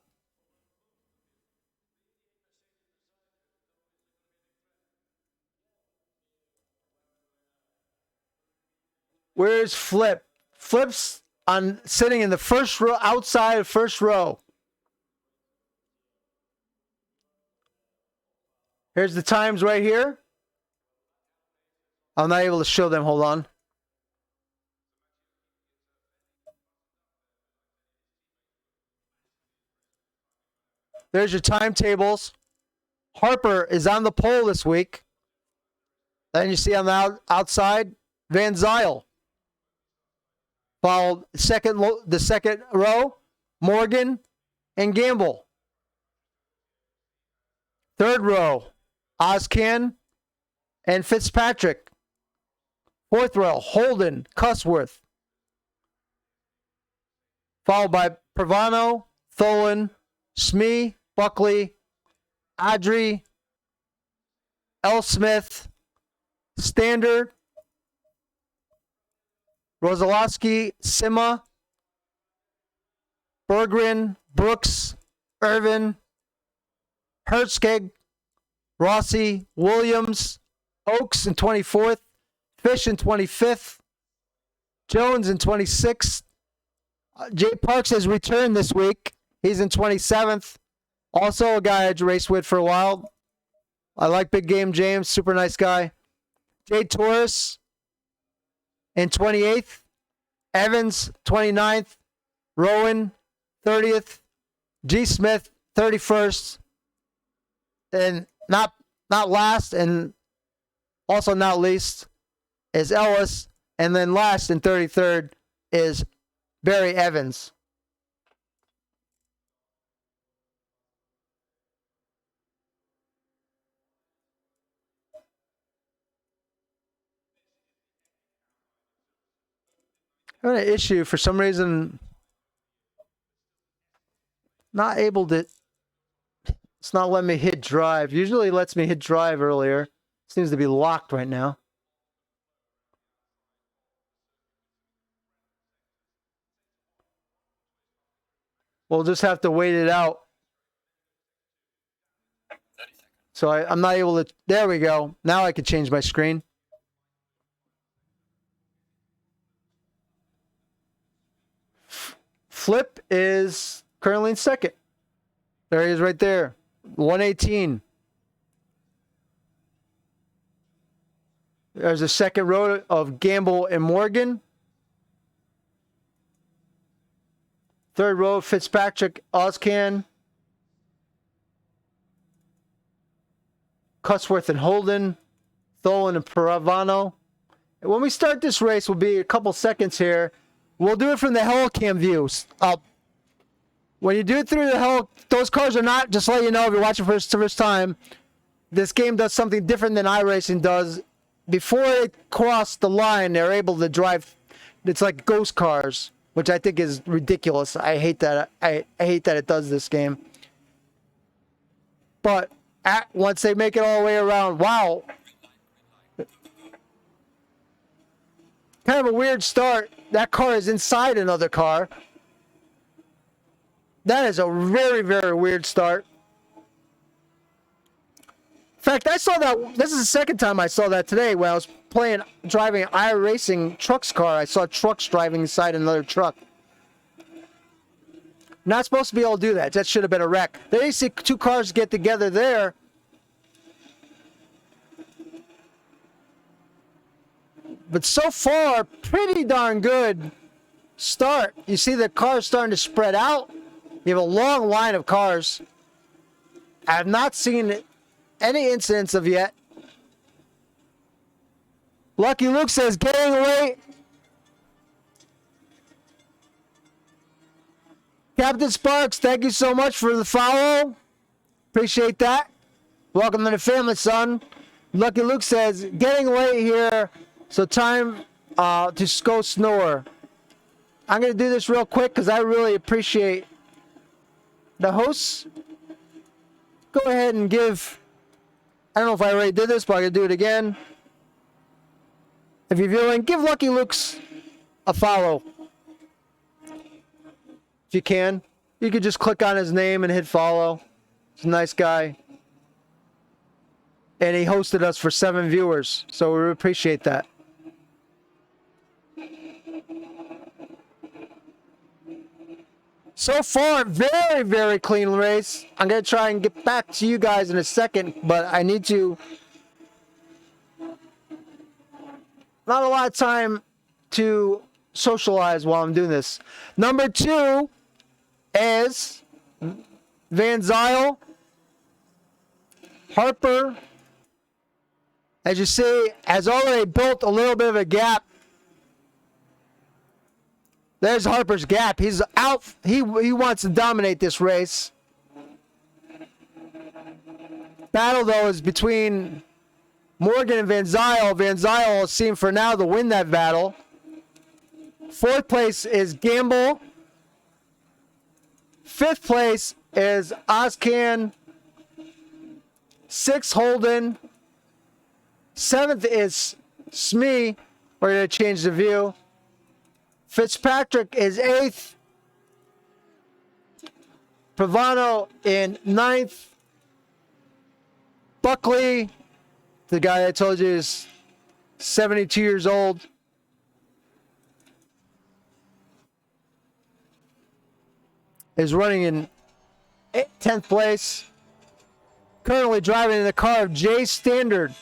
Where's Flip? Flip's sitting in the first row, outside of first row. Here's the times right here. I'm not able to show them. Hold on. There's your timetables. Harper is on the pole this week. Then you see on the outside, Van Zyl. Followed the second row, Morgan and Gamble. Third row, Ozcan and Fitzpatrick. Fourth row, Holden, Cusworth. Followed by Pravano, Tholen, Smee, Buckley, Audrey, L. Smith, Standard, Rosalowski, Sima, Berggren, Brooks, Irvin, Hertzkeg, Rossi, Williams, Oaks in 24th, Fish in 25th, Jones in 26th. Jay Parks has returned this week. He's in 27th. Also a guy I raced with for a while. I like Big Game James, super nice guy. Jay Torres in 28th. Evans, 29th. Rowan, 30th. G. Smith, 31st. And not last and also not least is Ellis. And then last and 33rd is Barry Evans. I had an issue for some reason. Not able to. It's not letting me hit drive. Usually it lets me hit drive earlier. Seems to be locked right now. We'll just have to wait it out. So I'm not able to. There we go. Now I can change my screen. Flip is currently in second. There he is right there. 118. There's a second row of Gamble and Morgan. Third row, Fitzpatrick, Ozcan, Cusworth and Holden, Tholen and Paravano. When we start this race, will be a couple seconds here. We'll do it from the Hellcam views. When you do it through the Hell, those cars are not, just to let you know if you're watching for the first time, this game does something different than iRacing does. Before it crossed the line, they're able to drive, it's like ghost cars, which I think is ridiculous. I hate that. I hate that it does this game. But once they make it all the way around, wow. Kind of a weird start. That car is inside another car. That is a very, very weird start. In fact, I saw that. This is the second time I saw that today when I was driving an iRacing trucks car. I saw trucks driving inside another truck. Not supposed to be able to do that. That should have been a wreck. There you see two cars get together there. But so far, pretty darn good start. You see the cars starting to spread out. You have a long line of cars. I have not seen any incidents of yet. Lucky Luke says, getting away. Captain Sparks, thank you so much for the follow. Appreciate that. Welcome to the family, son. Lucky Luke says, getting late here, so time to go snore. I'm going to do this real quick because I really appreciate the hosts. Go ahead and give, I don't know if I already did this, but I'm going to do it again. If you're viewing, give Lucky Luke's a follow. If you can. You could just click on his name and hit follow. He's a nice guy. And he hosted us for 7 viewers, so we appreciate that. So far, very, very clean race. I'm going to try and get back to you guys in a second, but I need to... Not a lot of time to socialize while I'm doing this. Number 2 is Van Zyl, Harper. As you see, has already built a little bit of a gap. There's Harper's gap. He's out. He wants to dominate this race. Battle, though, is between Morgan and Van Zyl. Van Zyl seems for now to win that battle. 4th place is Gamble. 5th place is Ozcan. 6th, Holden. 7th is Smee. We're going to change the view. Fitzpatrick is 8th. Provano in 9th. Buckley, the guy I told you is 72 years old, is running in 10th place. Currently driving in the car of Jay Standard.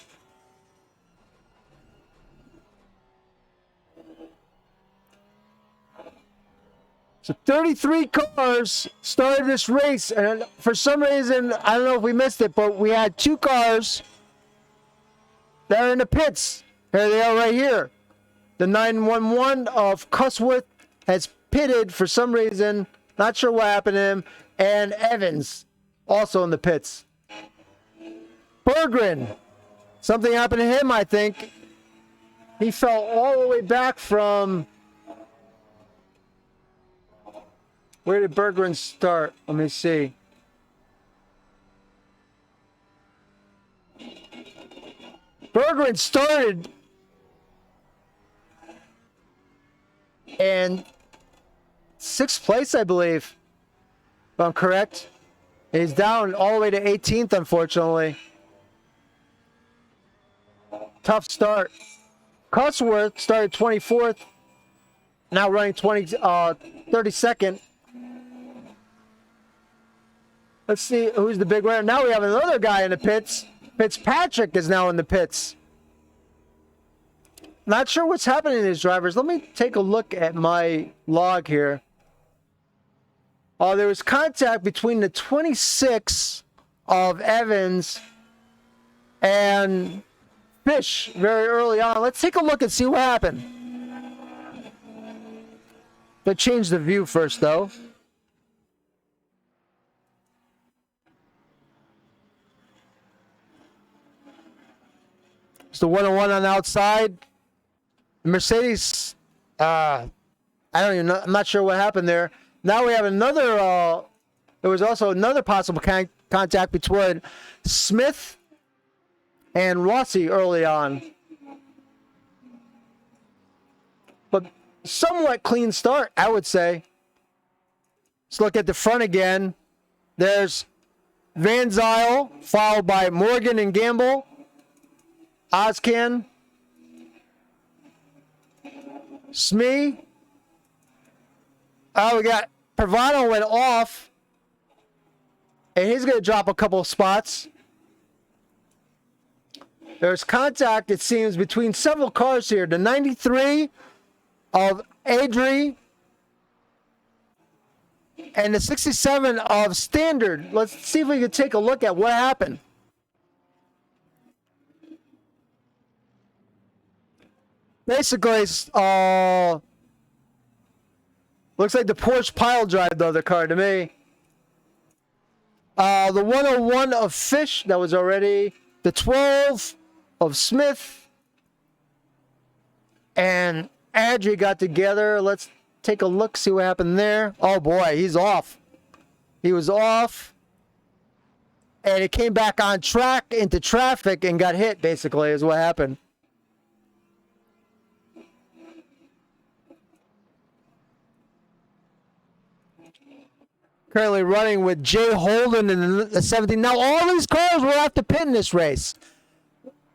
So 33 cars started this race, and for some reason, I don't know if we missed it, but we had 2 cars that are in the pits. Here they are right here. The 911 of Cusworth has pitted for some reason. Not sure what happened to him. And Evans, also in the pits. Berggren, something happened to him, I think. He fell all the way back from... Where did Berggren start? Let me see. Berggren started in 6th place, I believe, if I'm correct. He's down all the way to 18th, unfortunately. Tough start. Cusworth started 24th, now running 32nd. Let's see who's the big winner. Now we have another guy in the pits. Fitzpatrick is now in the pits. Not sure what's happening to these drivers. Let me take a look at my log here. Oh, there was contact between the 26 of Evans and Fish very early on. Let's take a look and see what happened. Let's change the view first, though. It's the 101 on the outside. Mercedes, I don't even know. I'm not sure what happened there. Now we have another, there was also another possible contact between Smith and Rossi early on. But somewhat clean start, I would say. Let's look at the front again. There's Van Zyl, followed by Morgan and Gamble. Ozcan, Smee. Oh, we got Provano went off, and he's going to drop a couple of spots. There's contact, it seems, between several cars here. The 93 of Adri and the 67 of Standard. Let's see if we can take a look at what happened. Basically, looks like the Porsche pile drive the other car to me. The 101 of Fish, that was already. The 12 of Smith. And Adri got together. Let's take a look, see what happened there. Oh boy, he's off. He was off. And it came back on track into traffic and got hit, basically, is what happened. Currently running with Jay Holden in the 17. Now, all these cars will have to pit in this race.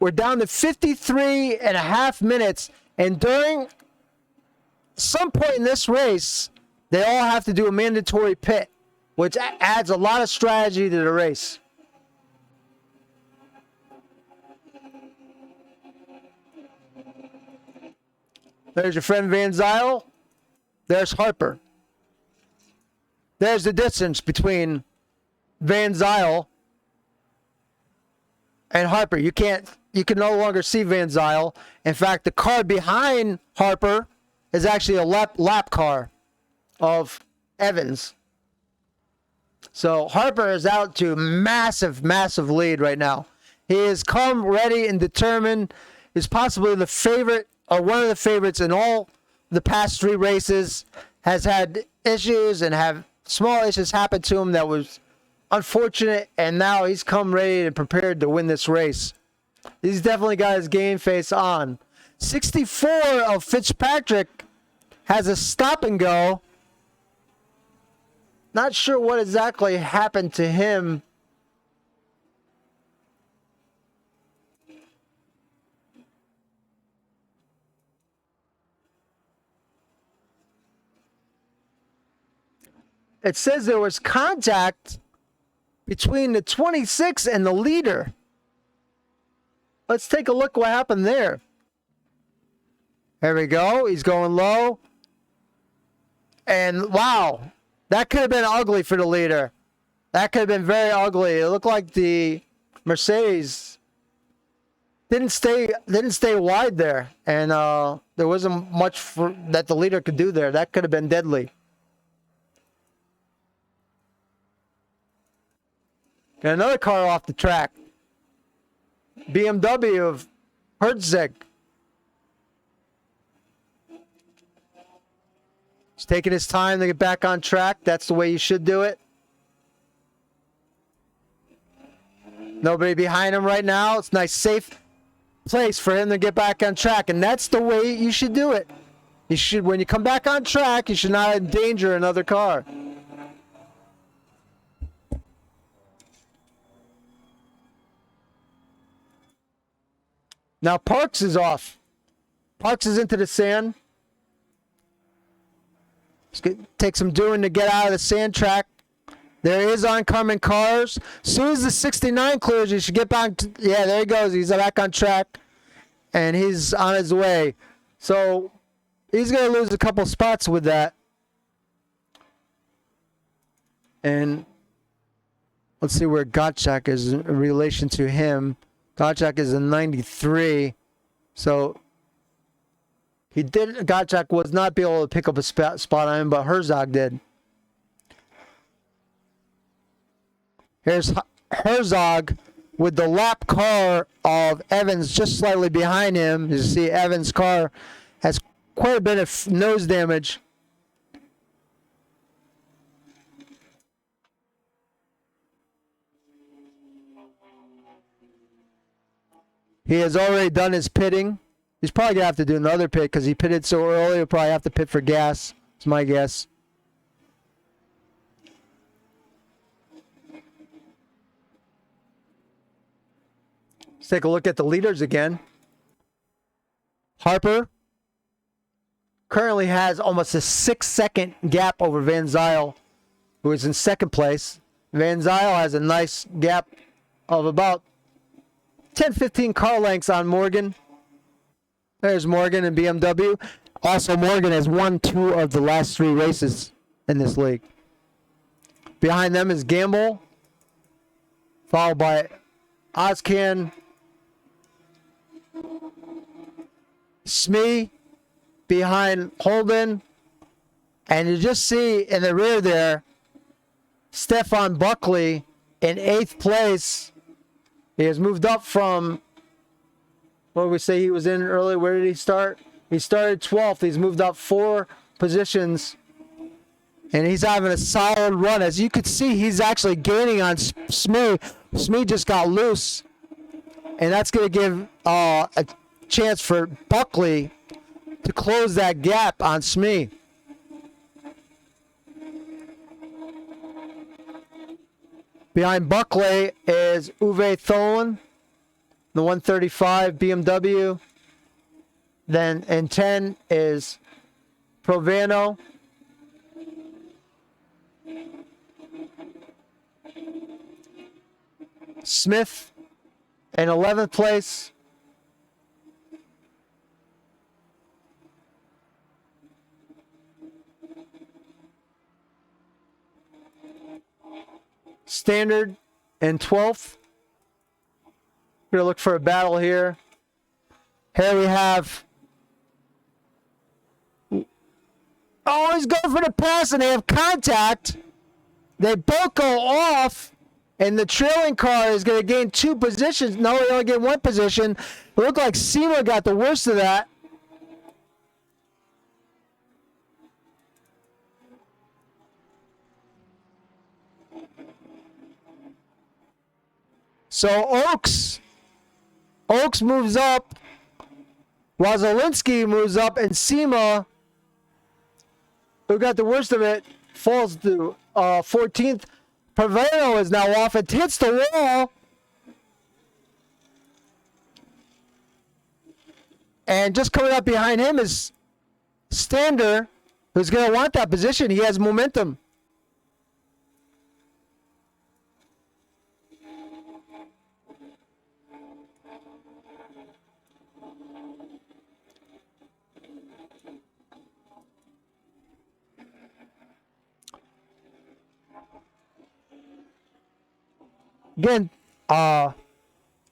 We're down to 53 and a half minutes. And during some point in this race, they all have to do a mandatory pit, which adds a lot of strategy to the race. There's your friend Van Zyl. There's Harper. There's the distance between Van Zyl and Harper. You can no longer see Van Zyl. In fact, the car behind Harper is actually a lap car of Evans. So Harper is out to massive lead right now. He has come ready and determined. Is possibly the favorite or one of the favorites in all the past 3 races. Has had issues and have small issues happen to him that was unfortunate, and now he's come ready and prepared to win this race. He's definitely got his game face on. 64 of Fitzpatrick has a stop and go. Not sure what exactly happened to him. It says there was contact between the 26 and the leader. Let's take a look what happened there. There we go. He's going low. And wow, that could have been ugly for the leader. That could have been very ugly. It looked like the Mercedes didn't stay wide there, and there wasn't much that the leader could do there. That could have been deadly. Got another car off the track. BMW of Herzig. He's taking his time to get back on track. That's the way you should do it. Nobody behind him right now. It's a nice, safe place for him to get back on track. And that's the way you should do it. You should, when you come back on track, you should not endanger another car. Now Parks is off. Parks is into the sand. Take some doing to get out of the sand track. There is oncoming cars. As soon as the 69 clears, you should get back. Yeah, there he goes. He's back on track. And he's on his way. So he's going to lose a couple spots with that. And let's see where Gottschalk is in relation to him. Gottschalk is a 93. So Gottschalk was not be able to pick up a spot on him, but Herzog did. Here's Herzog with the lap car of Evans just slightly behind him. You see Evans' car has quite a bit of nose damage. He has already done his pitting. He's probably going to have to do another pit because he pitted so early. He'll probably have to pit for gas. That's my guess. Let's take a look at the leaders again. Harper currently has almost a 6-second gap over Van Zyl, who is in second place. Van Zyl has a nice gap of about 10-15 car lengths on Morgan. There's Morgan and BMW. Also, Morgan has won 2 of the last 3 races in this league. Behind them is Gamble, followed by Ozcan, Smee, behind Holden, and you just see in the rear there, Stefan Buckley in 8th place. He has moved up from, what did we say he was in early? Where did he start? He started 12th. He's moved up 4 positions. And he's having a solid run. As you could see, he's actually gaining on Smee. Smee just got loose. And that's going to give a chance for Buckley to close that gap on Smee. Behind Buckley is Uwe Tholen, the 135 BMW. Then in 10 is Provano. Smith in 11th place. Standard in 12th. We're going to look for a battle here. Here we have... Oh, he's going for the pass and they have contact. They both go off. And the trailing car is going to gain 2 positions. No, he only gained 1 position. It looked like SEMA got the worst of that. So Oaks moves up. Wazelinski moves up. And SEMA, who got the worst of it, falls to 14th. Pavano is now off. It hits the wall. And just coming up behind him is Stander, who's going to want that position. He has momentum. Again,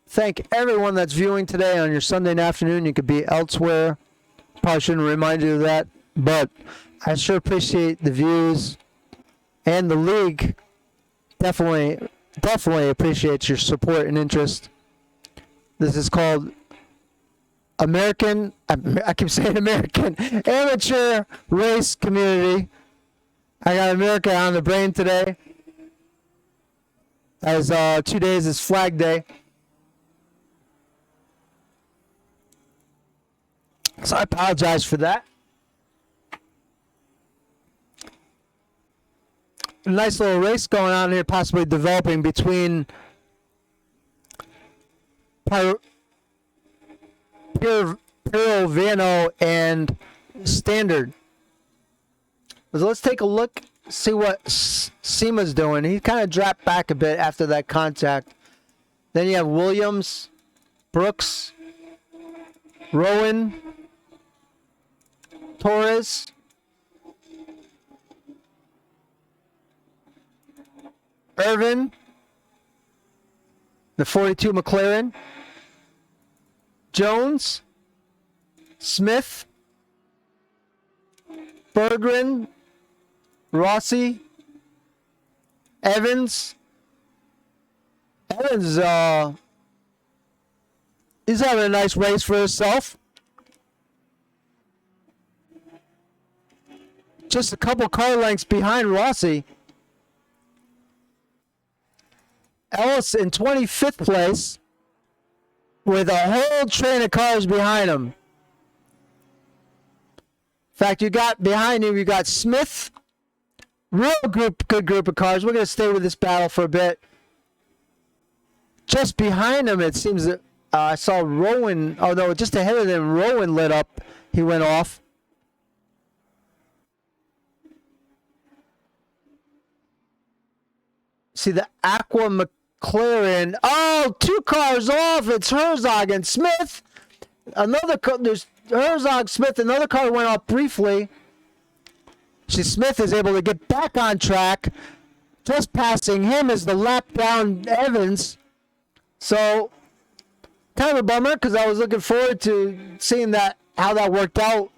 thank everyone that's viewing today on your Sunday afternoon. You could be elsewhere. Probably shouldn't remind you of that, but I sure appreciate the views, and the league definitely appreciates your support and interest. This is called I keep saying American Amateur Race Community. I got America on the brain today. As 2 days is Flag Day. So I apologize for that. A nice little race going on here, possibly developing between Pirovano and Standard. So let's take a look, see what SEMA's doing. He kind of dropped back a bit after that contact. Then you have Williams, Brooks, Rowan, Torres, Irvin, the 42 McLaren, Jones, Smith, Berggren, Rossi, Evans. Evans, he's having a nice race for himself. Just a couple car lengths behind Rossi. Ellis in 25th place with a whole train of cars behind him. In fact, you got behind him, you got Smith. Good group of cars. We're going to stay with this battle for a bit. Just behind him, it seems that I saw Rowan. Oh, no, just ahead of them, Rowan lit up. He went off. See the Aqua McLaren. Oh, 2 cars off. It's Herzog and Smith. There's Herzog, Smith. Another car went off briefly. Smith is able to get back on track. Just passing him is the lap down Evans. So, kind of a bummer because I was looking forward to seeing how that worked out,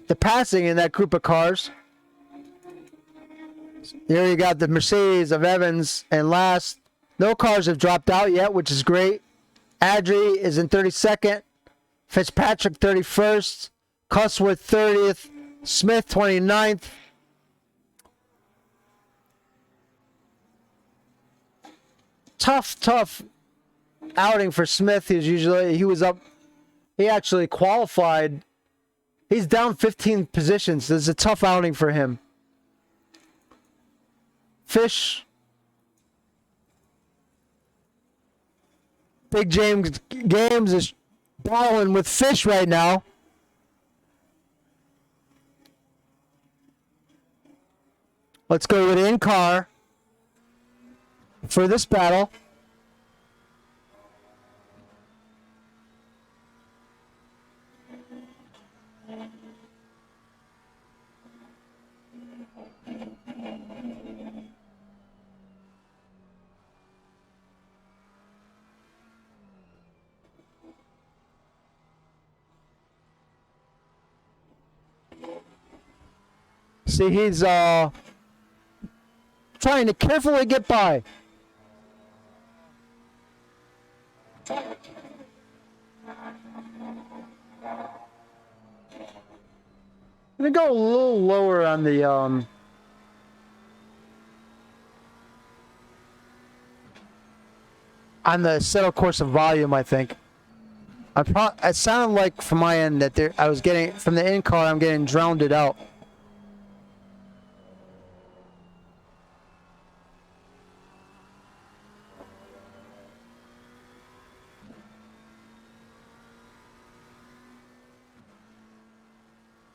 the passing in that group of cars. Here you got the Mercedes of Evans, and last No cars have dropped out yet, which is great. Adri is in 32nd. Fitzpatrick 31st. Cusworth 30th. Smith 29th. Tough outing for Smith. He was up. He actually qualified. He's down 15 positions. This is a tough outing for him. Fish. Big James Games is battling with Fish right now. Let's go with in-car for this battle. See, he's trying to carefully get by. I'm gonna go a little lower on the Assetto Corsa volume, I think. It sounded like from my end that I was getting from the in car. I'm getting drowned it out.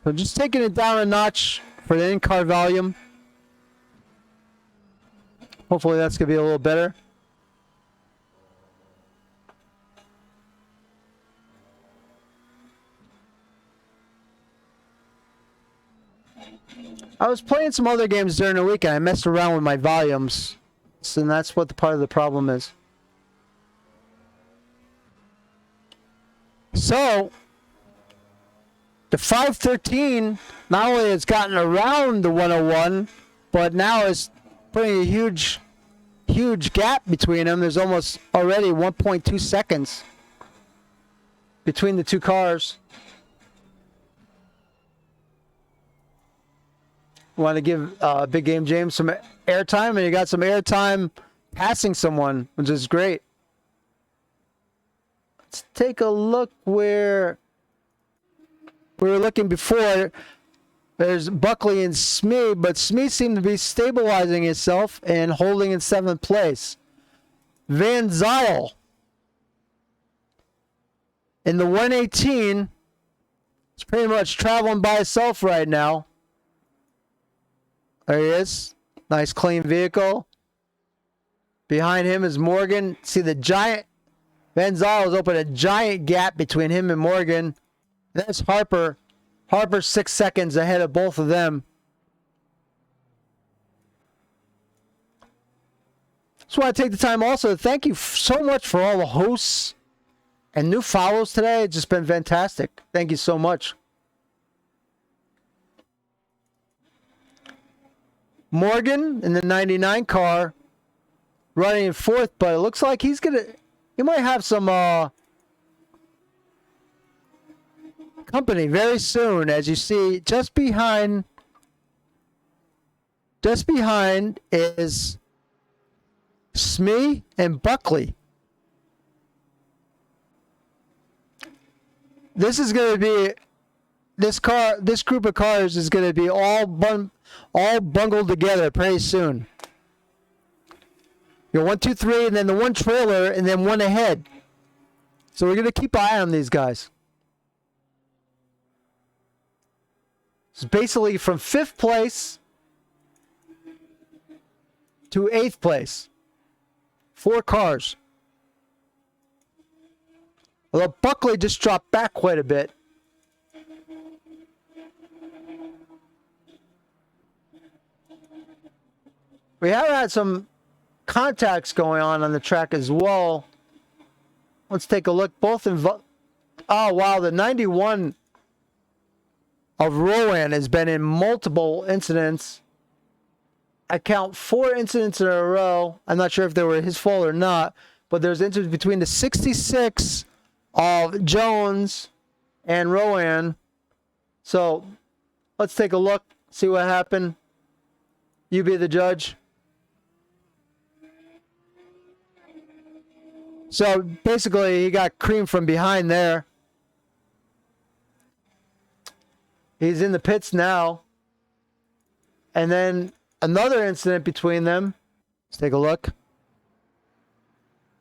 So just taking it down a notch for the in-car volume. Hopefully that's going to be a little better. I was playing some other games during the weekend. I messed around with my volumes. So that's what the part of the problem is. So the 513 not only has gotten around the 101, but now is putting a huge gap between them. There's almost already 1.2 seconds between the two cars. Want to give Big Game James some airtime, and you got some airtime passing someone, which is great. Let's take a look where we were looking before. There's Buckley and Smee, but Smee seemed to be stabilizing himself and holding in 7th place. Van Zyl in the 118 is pretty much traveling by himself right now. There he is. Nice clean vehicle. Behind him is Morgan. See the giant. Van Zyl has opened a giant gap between him and Morgan. That's Harper. Harper's 6 seconds ahead of both of them. Just want to take the time also to thank you so much for all the hosts and new follows today. It's just been fantastic. Thank you so much. Morgan in the 99 car running in 4th, but it looks like he might have some company very soon, as you see just behind is Smee and Buckley. This is going to be this group of cars is going to be all bungled together pretty soon. You're 1, 2, 3, and then the one trailer, and then one ahead. So we're going to keep an eye on these guys. It's basically from 5th place to 8th place. 4 cars. Although Buckley just dropped back quite a bit. We have had some contacts going on the track as well. Let's take a look. Both in. Oh, wow. The 91 of Rowan has been in multiple incidents. I count 4 incidents in a row. I'm not sure if they were his fault or not, but there's incidents between the 66 of Jones and Rowan. So let's take a look, see what happened. You be the judge. So basically, he got creamed from behind there. He's in the pits now. And then another incident between them. Let's take a look.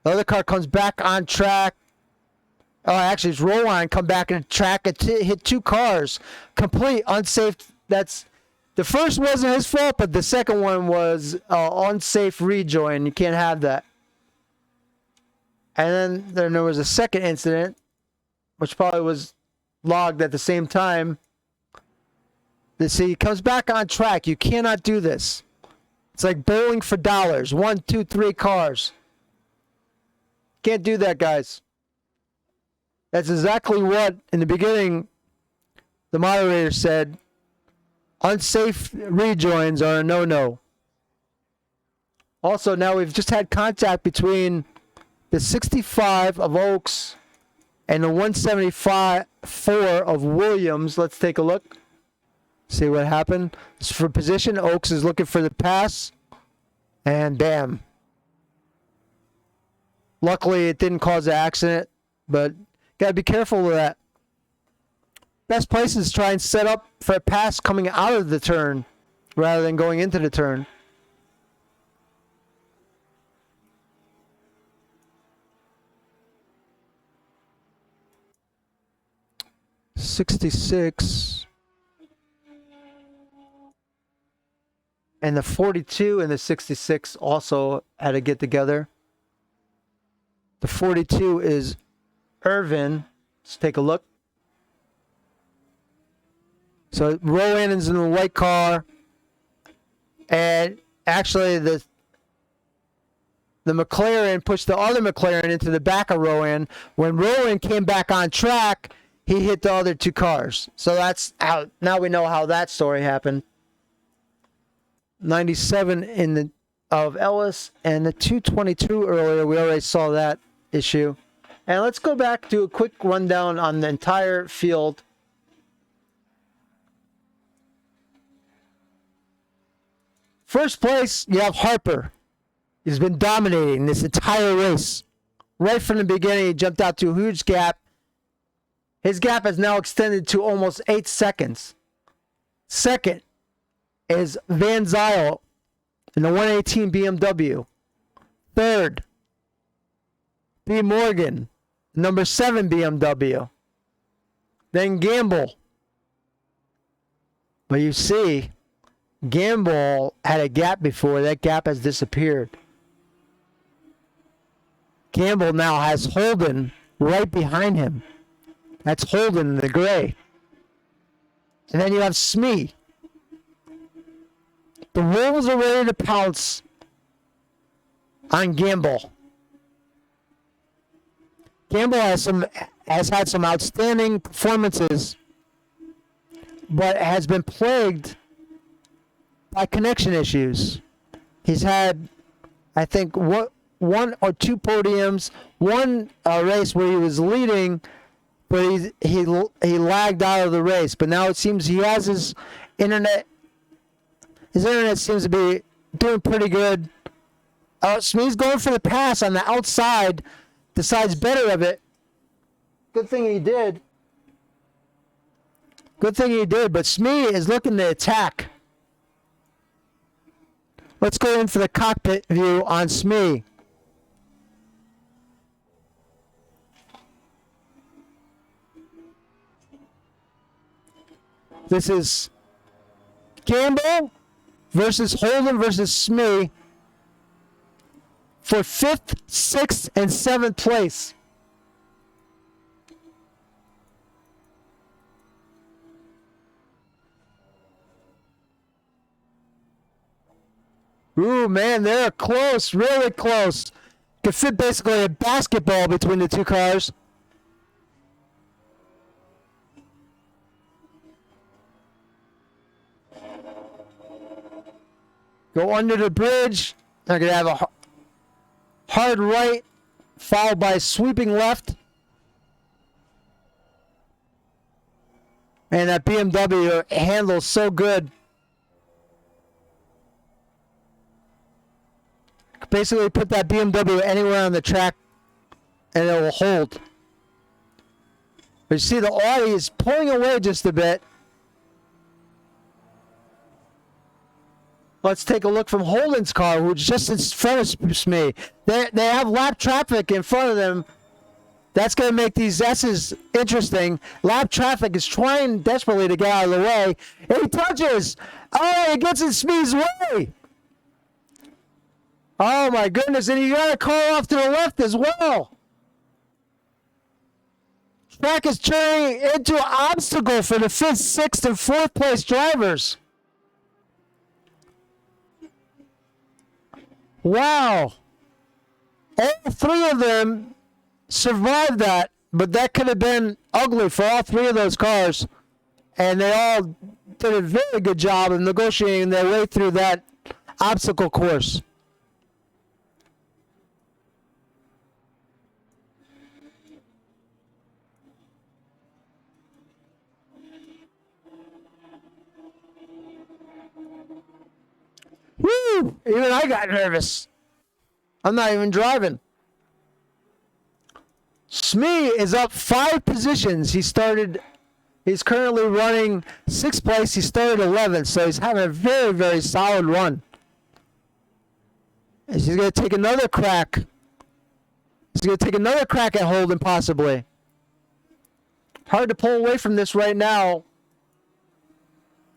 The other car comes back on track. Oh, actually, it's Rowan come back on track and hit 2 cars. Complete unsafe. That's the first wasn't his fault, but the second one was unsafe rejoin. You can't have that. And then there was a second incident, which probably was logged at the same time. See, he comes back on track. You cannot do this. It's like bowling for dollars. 1, 2, 3 cars. Can't do that, guys. That's exactly what, in the beginning, the moderator said. Unsafe rejoins are a no-no. Also, now we've just had contact between the 65 of Oaks and the 175 4 of Williams. Let's take a look. See what happened. For position, Oaks is looking for the pass. And bam. Luckily, it didn't cause an accident. But got to be careful with that. Best place is try and set up for a pass coming out of the turn rather than going into the turn. '66 and the 42 and the 66 also had to get together. The 42 is Irvin. Let's take a look. So Rowan is in the white car, and actually the McLaren pushed the other McLaren into the back of Rowan. When Rowan came back on track, he hit the other 2 cars. So that's how, now we know how that story happened. 97 in the of Ellis and the 222 earlier. We already saw that issue. And let's go back to a quick rundown on the entire field. First place, you have Harper. He's been dominating this entire race. Right from the beginning, he jumped out to a huge gap. His gap has now extended to almost 8 seconds. Second is Van Zyl in the 118 BMW. Third, B. Morgan, number 7 BMW. Then Gamble. But you see, Gamble had a gap before. That gap has disappeared. Gamble now has Holden right behind him. That's Holden in the gray. And then you have Smee. The Wolves are ready to pounce on Gamble. Gamble has had some outstanding performances, but has been plagued by connection issues. He's had, I think, 1 or 2 podiums, one race where he was leading, but he lagged out of the race. But now it seems he has his internet. His internet seems to be doing pretty good. Smee's going for the pass on the outside. Decides better of it. Good thing he did. Good thing he did. But Smee is looking to attack. Let's go in for the cockpit view on Smee. This is Gamble versus Holden versus Smee for 5th, 6th, and 7th place. Ooh, man, they're close, really close. Could fit basically a basketball between the 2 cars. Go under the bridge. They're going to have a hard right, followed by a sweeping left. And that BMW handles so good. Basically put that BMW anywhere on the track and it will hold. But you see the Audi is pulling away just a bit. Let's take a look from Holden's car, who's just in front of me. They have lap traffic in front of them. That's going to make these S's interesting. Lap traffic is trying desperately to get out of the way. And he touches. Oh, he gets in Smee's way. Oh, my goodness. And he got a car off to the left as well. Track is turning into an obstacle for the 5th, 6th, and 4th place drivers. Wow. All 3 of them survived that, but that could have been ugly for all 3 of those cars. And they all did a very good job of negotiating their way through that obstacle course. Woo! Even I got nervous. I'm not even driving. Smee is up 5 positions. He's currently running 6th place. He started 11th, so he's having a very, very solid run. And he's going to take another crack. He's going to take another crack at Holden, possibly. Hard to pull away from this right now.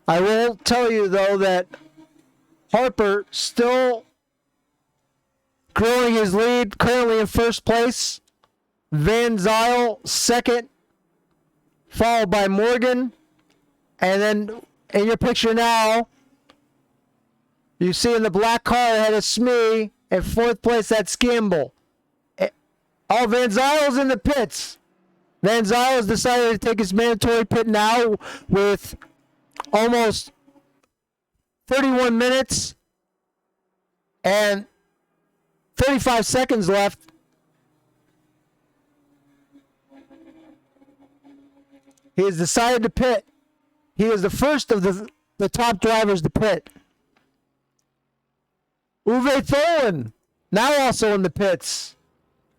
I will tell you, though, that Harper still growing his lead, currently in 1st place. Van Zyl 2nd, followed by Morgan. And then in your picture now, you see in the black car ahead of Smee, in 4th place, that's Gamble. Oh, Van Zyl's in the pits. Van Zyl has decided to take his mandatory pit now with almost 31 minutes and 35 seconds left. He has decided to pit. He is the first of the top drivers to pit. Uwe Tholen, now also in the pits.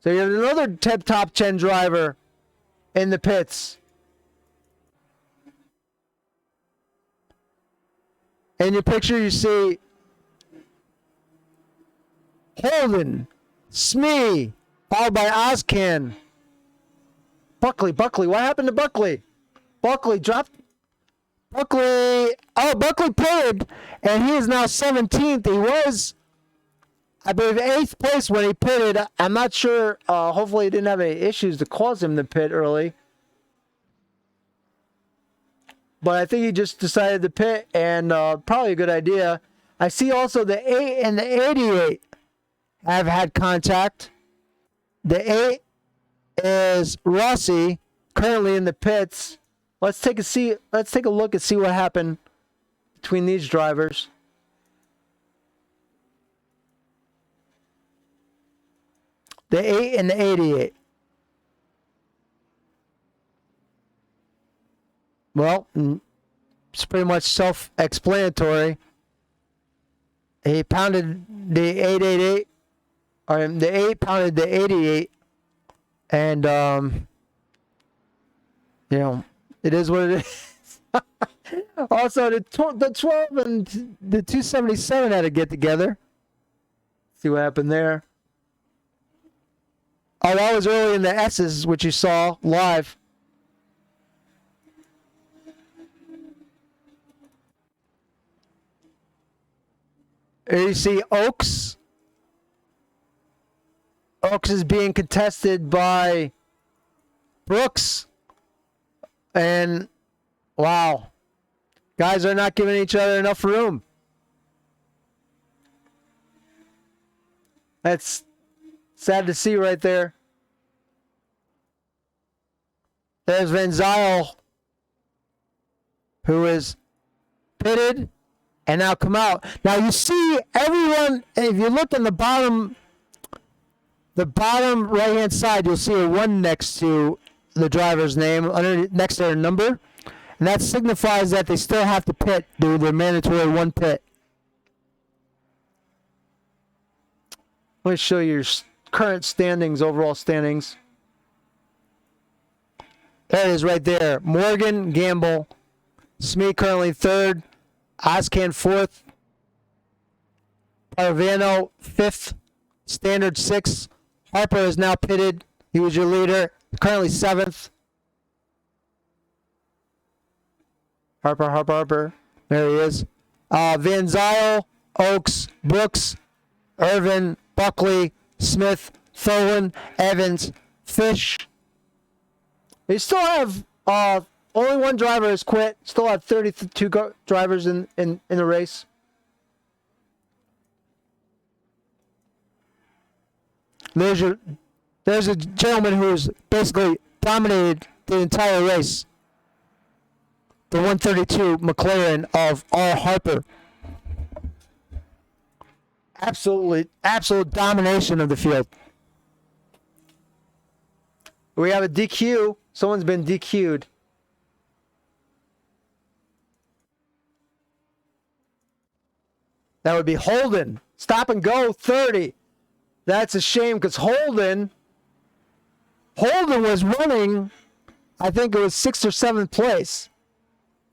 So you have another top 10 driver in the pits. In your picture, you see Holden, Smee, followed by Ozcan. Buckley, what happened to Buckley? Buckley dropped. Buckley pitted, and he is now 17th. He was, I believe, 8th place when he pitted. I'm not sure. Hopefully he didn't have any issues to cause him to pit early. But I think he just decided to pit, and probably a good idea. I see also the 8 and the 88 have had contact. The 8 is Rossi, currently in the pits. Let's take a look and see what happened between these drivers. The 8 and the 88. Well, it's pretty much self-explanatory. He pounded the 888, or the 8 pounded the 88, and it is what it is. Also, the 12 and the 277 had to get together. See what happened there. Oh, that was early in the S's, which you saw live. Here you see Oaks. Oaks is being contested by Brooks. And, wow. Guys are not giving each other enough room. That's sad to see right there. There's Van Zyl, who is pitted and now come out. Now you see everyone, if you look in the bottom right hand side, you'll see a 1 next to the driver's name, next to their number. And that signifies that they still have to pit, do their mandatory 1 pit. Let me show you your current standings, overall standings. There it is right there. Morgan, Gamble, Smee currently 3rd, Oscan 4th, Parvano 5th, Standard 6th. Harper is now pitted. He was your leader, currently 7th. Harper. There he is. Van Zyl, Oaks, Brooks, Irvin, Buckley, Smith, Tholen, Evans, Fish. They still have only 1 driver has quit. Still have 32 drivers in the race. There's a gentleman who's basically dominated the entire race. The 132 McLaren of R. Harper. Absolute domination of the field. We have a DQ. Someone's been DQ'd. That would be Holden. Stop and go 30. That's a shame because Holden was running, I think it was 6th or 7th place.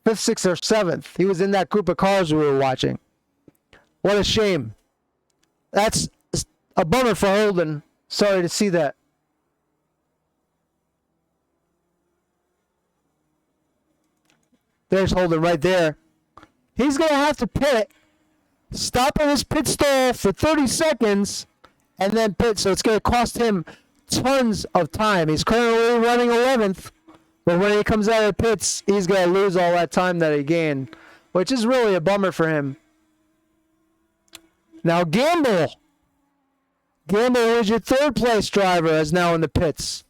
5th, 6th, or 7th. He was in that group of cars we were watching. What a shame. That's a bummer for Holden. Sorry to see that. There's Holden right there. He's going to have to pit. Stop at his pit stall for 30 seconds and then pit. So it's going to cost him tons of time. He's currently running 11th. But when he comes out of the pits, he's going to lose all that time that he gained. Which is really a bummer for him. Now Gamble. Gamble, who's your 3rd place driver, is now in the pits.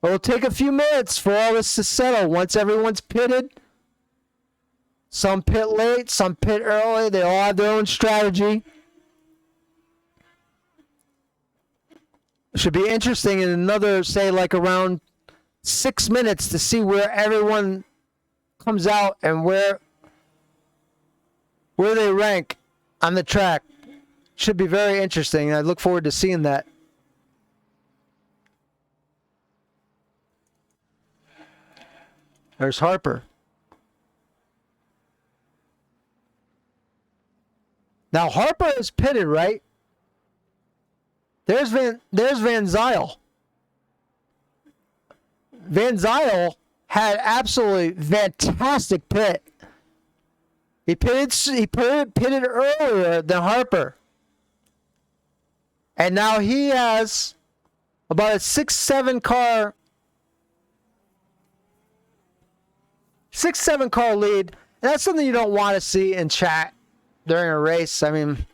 It'll take a few minutes for all this to settle. Once everyone's pitted, some pit late, some pit early. They all have their own strategy. It should be interesting in another, say, like around 6 minutes to see where everyone comes out and where they rank on the track. Should be very interesting. I look forward to seeing that. There's Harper. Now Harper is pitted, right? There's Van Zyl. Van Zyl had absolutely fantastic pit. He pitted earlier than Harper. And now he has about a 6-7 car lead. And that's something you don't want to see in chat during a race. I mean,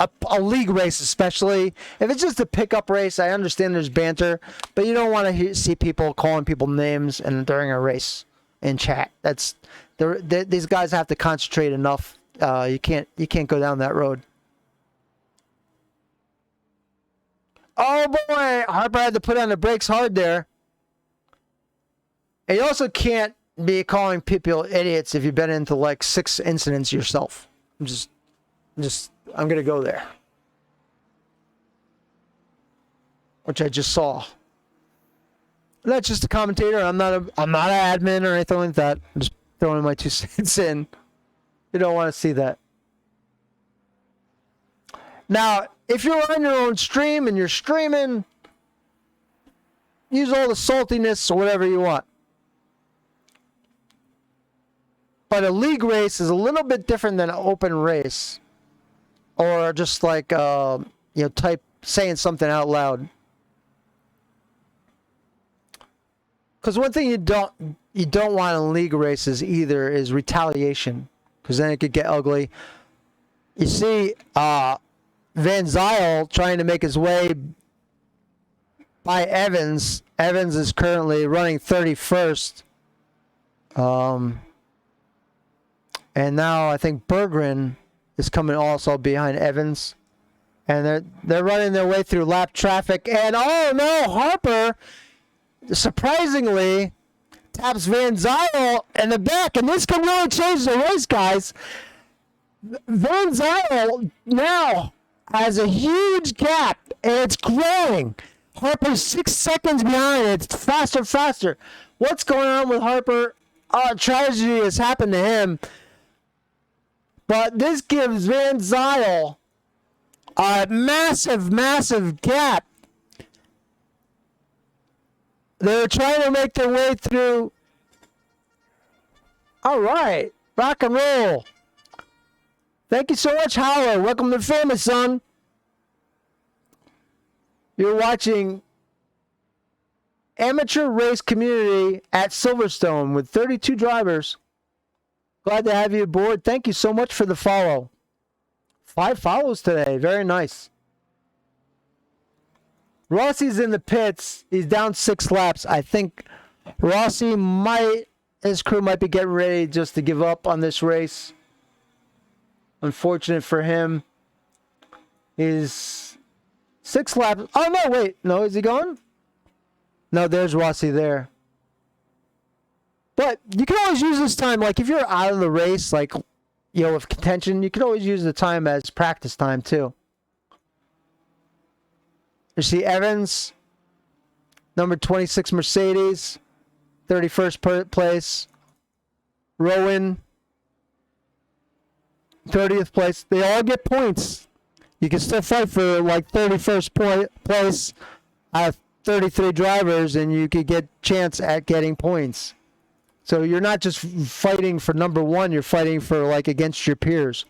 a league race especially. If it's just a pickup race, I understand there's banter, but you don't want to see people calling people names and during a race in chat. These guys have to concentrate enough. You can't go down that road. Oh boy, Harper had to put on the brakes hard there. And you also can't be calling people idiots if you've been into like 6 incidents yourself. I'm gonna go there, which I just saw. I'm not just a commentator. I'm not an admin or anything like that. I'm just throwing my 2 cents in. You don't want to see that. Now, if you're on your own stream and you're streaming, use all the saltiness or whatever you want. But a league race is a little bit different than an open race. Or just like, type saying something out loud. Because one thing you don't want in league races either is retaliation. Because then it could get ugly. You see, Van Zyl trying to make his way by Evans. Evans is currently running 31st. And now I think Berggren is coming also behind Evans. And they're running their way through lap traffic. And oh no, Harper surprisingly taps Van Zyl in the back. And this can really change the race, guys. Van Zyl now has a huge gap, and it's growing. Harper's 6 seconds behind. It's faster. What's going on with Harper? Tragedy has happened to him. But this gives Van Zyl a massive gap. They're trying to make their way through. All right, rock and roll. Thank you so much, Howler. Welcome to the family, son. You're watching Amateur Race Community at Silverstone with 32 drivers. Glad to have you aboard. Thank you so much for the follow. 5 follows today. Very nice. Rossi's in the pits. He's down 6 laps. I think Rossi his crew might be getting ready just to give up on this race. Unfortunate for him. He's 6 laps. Oh, no, wait. No, is he gone? No, there's Rossi there. But you can always use this time, like if you're out of the race, like, you know, with contention, you can always use the time as practice time, too. You see Evans, number 26 Mercedes, 31st place. Rowan, 30th place. They all get points. You can still fight for like 31st place out of 33 drivers, and you could get chance at getting points. So you're not just fighting for number 1, you're fighting for like against your peers.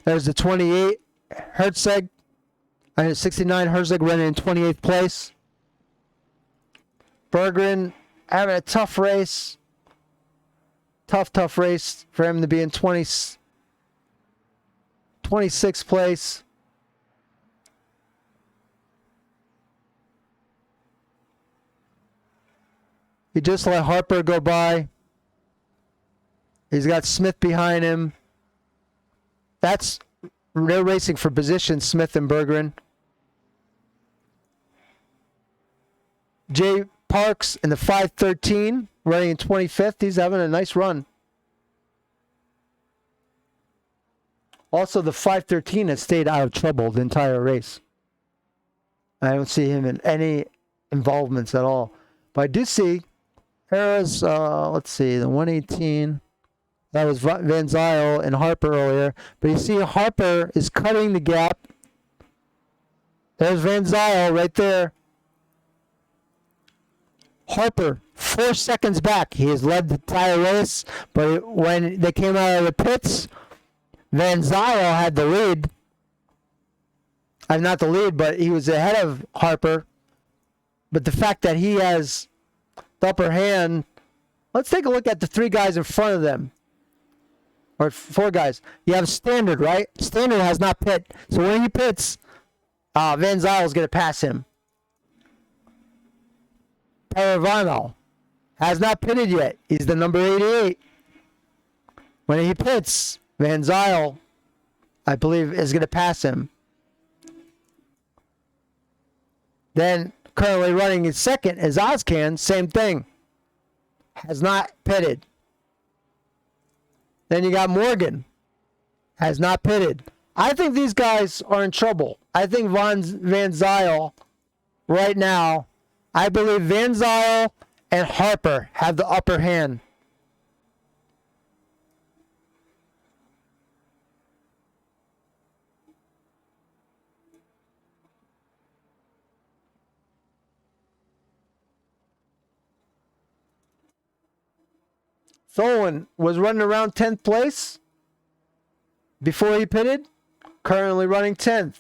There's the 28 Herzog. 69 Herzog running in 28th place. Berggren having a tough race. Tough race for him to be in 26th place. He just let Harper go by. He's got Smith behind him. They're racing for position, Smith and Berggren. Jay Parks in the 513, running in 25th. He's having a nice run. Also, the 513 has stayed out of trouble the entire race. I don't see him in any involvements at all. But I do see Harris, let's see, the 118. That was Van Zyl and Harper earlier. But you see Harper is cutting the gap. There's Van Zyl right there. Harper, 4 seconds back. He has led the entire race. But when they came out of the pits, Van Zyl had the lead. Not the lead, but he was ahead of Harper. But the fact that he has the upper hand. Let's take a look at the 3 guys in front of them. Or 4 guys. You have Standard, right? Standard has not pit. So when he pits, Van Zyl is going to pass him. Paravano has not pitted yet. He's the number 88. When he pits, Van Zyl, I believe, is going to pass him. Then, currently running in second is Ozcan. Same thing. Has not pitted. Then you got Morgan. Has not pitted. I think these guys are in trouble. I think Van Zyl, right now, I believe Van Zyl and Harper have the upper hand. Tholen was running around 10th place before he pitted, currently running 10th.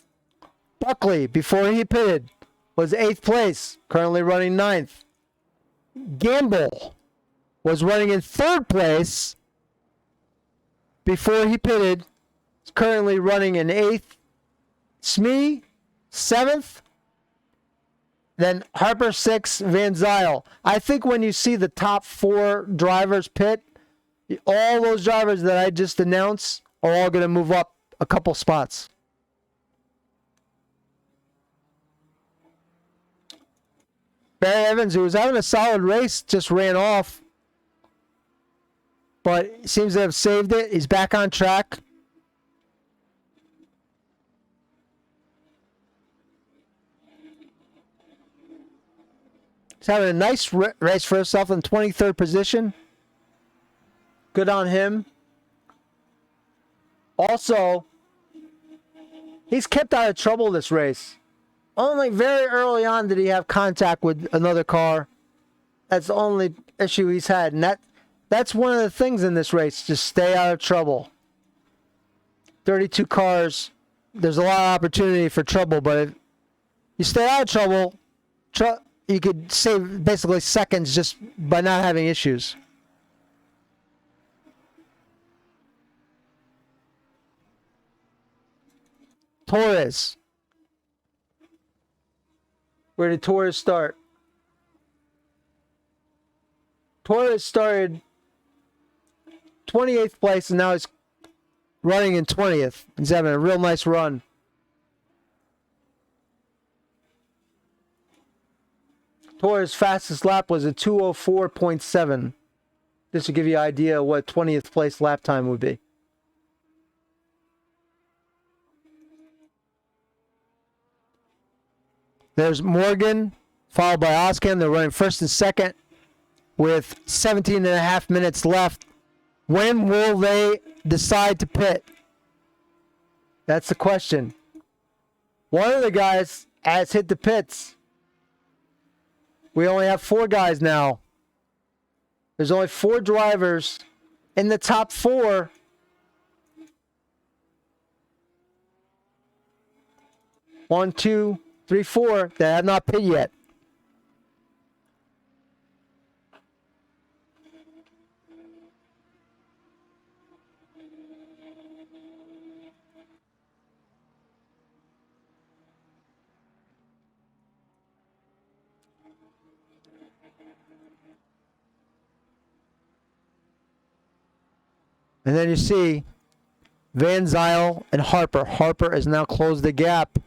Buckley, before he pitted, was 8th place, currently running 9th. Gamble was running in 3rd place before he pitted, is currently running in 8th. Smee, 7th. Then Harper 6th, Van Zyl. I think when you see the top 4 drivers pit, All those drivers that I just announced are all going to move up a couple spots. Barry Evans, who was having a solid race, just ran off. But he seems to have saved it. He's back on track. He's having a nice race for himself in 23rd position. Good on him. Also, he's kept out of trouble this race. Only very early on did he have contact with another car. That's the only issue he's had. And that's one of the things in this race. Just stay out of trouble. 32 cars. There's a lot of opportunity for trouble, but if you stay out of trouble, you could save basically seconds just by not having issues. Torres. Where did Torres start? Torres started 28th place and now he's running in 20th. He's having a real nice run. Torres' fastest lap was a 2:04.7. Just to give you an idea of what 20th place lap time would be. There's Morgan, followed by Oscam. They're running first and second with 17 and a half minutes left. When will they decide to pit? That's the question. One of the guys has hit the pits. We only have 4 guys now. There's only 4 drivers in the top 4. One, two, 3, 4 that have not pitted yet. And then you see Van Zyl and Harper. Harper has now closed the gap.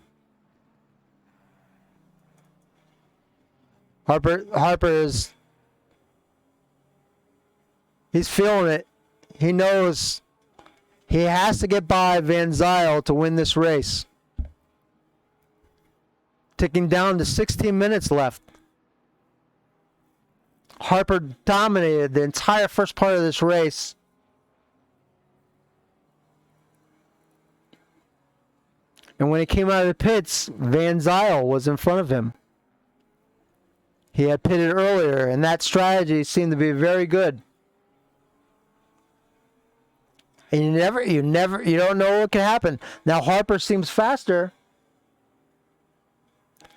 Harper is, he's feeling it. He knows he has to get by Van Zyl to win this race. Ticking down to 16 minutes left. Harper dominated the entire first part of this race. And when he came out of the pits, Van Zyl was in front of him. He had pitted earlier, and that strategy seemed to be very good. And you don't know what can happen. Now Harper seems faster.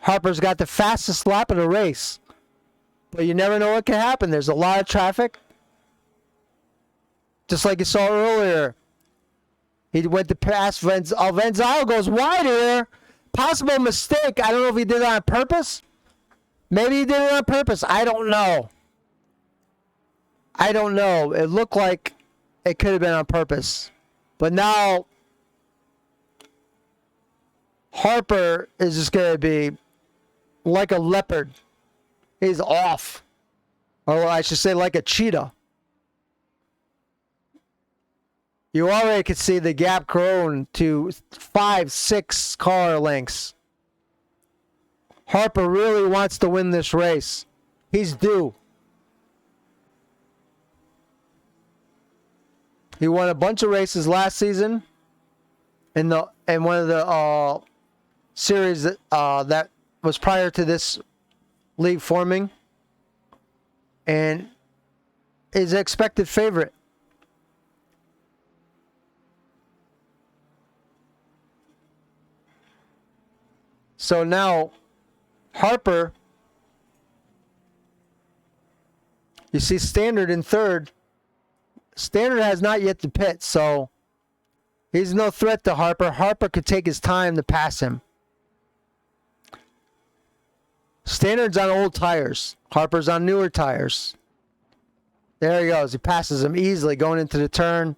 Harper's got the fastest lap of the race. But you never know what can happen. There's a lot of traffic. Just like you saw earlier. He went to pass Van Zyl. Van Zyl goes wide here. Possible mistake. I don't know if he did it on purpose. Maybe he did it on purpose. I don't know. It looked like it could have been on purpose. But now Harper is just going to be like a leopard. He's off. Or I should say like a cheetah. You already could see the gap grown to 5-6 car lengths. Harper really wants to win this race. He's due. He won a bunch of races last season in one of the series that was prior to this league forming, and is an expected favorite. So now Harper, you see Standard in third. Standard has not yet to pit, so he's no threat to Harper. Harper could take his time to pass him. Standard's on old tires. Harper's on newer tires. There he goes. He passes him easily going into the turn.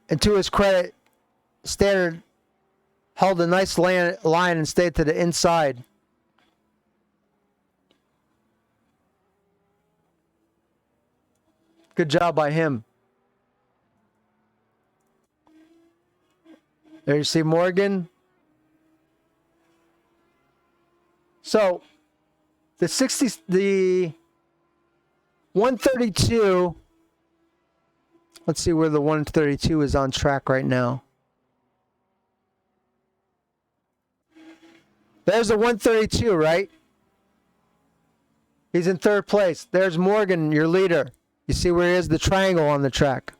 And to his credit, Standard held a nice line and stayed to the inside. Good job by him. There you see Morgan. So, the 132, let's see where the 132 is on track right now. There's the 132, right? He's in third place. There's Morgan, your leader. You see where he is? The triangle on the track.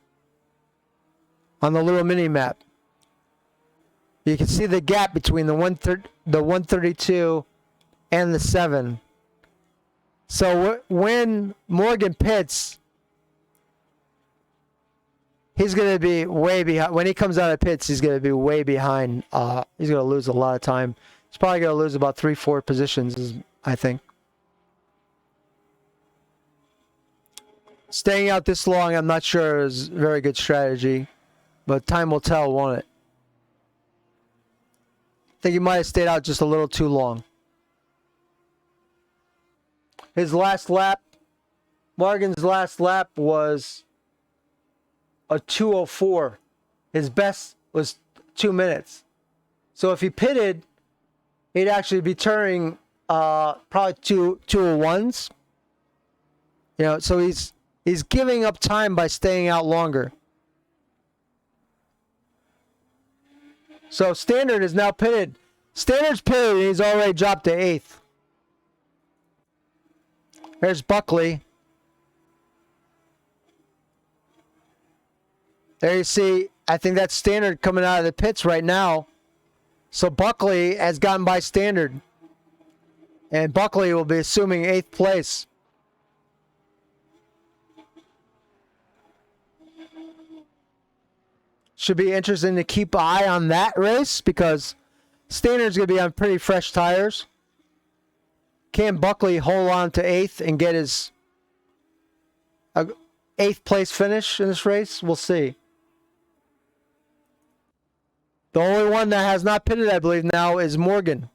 On the little mini map. You can see the gap between the 132 and the 7. So when Morgan pits, he's going to be way behind. When he comes out of pits, he's going to be way behind. He's going to lose a lot of time. He's probably going to lose about 3-4 positions, I think. Staying out this long, I'm not sure is a very good strategy. But time will tell, won't it? I think he might have stayed out just a little too long. His last lap, Morgan's last lap was a 2:04. His best was 2 minutes. So if he pitted, he'd actually be turning probably 2:01s. You know, so he's giving up time by staying out longer. So Standard is now pitted. Standard's pitted and he's already dropped to 8th. There's Buckley. There you see, I think that's Standard coming out of the pits right now. So Buckley has gotten by Standard. And Buckley will be assuming 8th place. Should be interesting to keep an eye on that race because Standard's going to be on pretty fresh tires. Can Buckley hold on to 8th and get his 8th place finish in this race? We'll see. The only one that has not pitted, I believe, now is Morgan.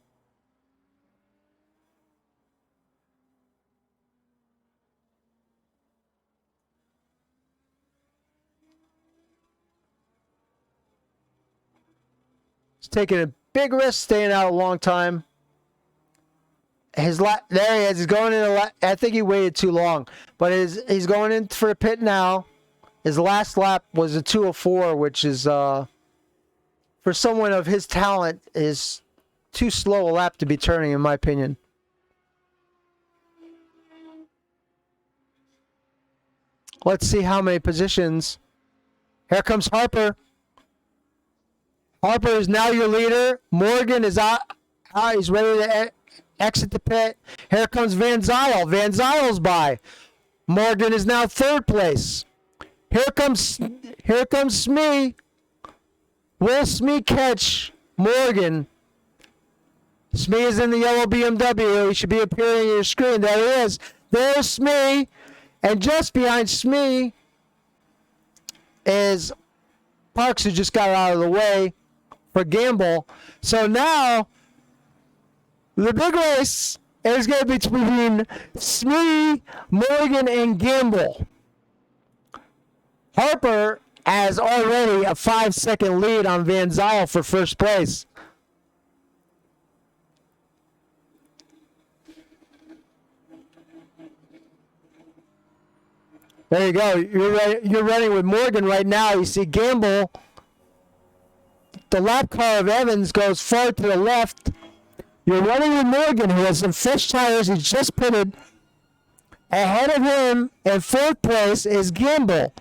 He's taking a big risk, staying out a long time. There he is. He's going in. I think he waited too long, but he's going in for a pit now. His last lap was a 2:04, which is for someone of his talent is too slow a lap to be turning, in my opinion. Let's see how many positions. Here comes Harper. Harper is now your leader. Morgan is out. He's ready to exit the pit. Here comes Van Zyl. Van Zyl's by. Morgan is now third place. Here comes Smee. Will Smee catch Morgan? Smee is in the yellow BMW. He should be appearing on your screen. There he is. There's Smee. And just behind Smee is Parks, who just got out of the way for Gamble. So now the big race is going to be between Smee, Morgan, and Gamble. Harper has already a 5-second lead on Van Zyl for first place. There you go. You're running with Morgan right now. You see Gamble. The lap car of Evans goes far to the left. You're running with Morgan, who has some fresh tires. He just pitted. Ahead of him in fourth place is Gamble.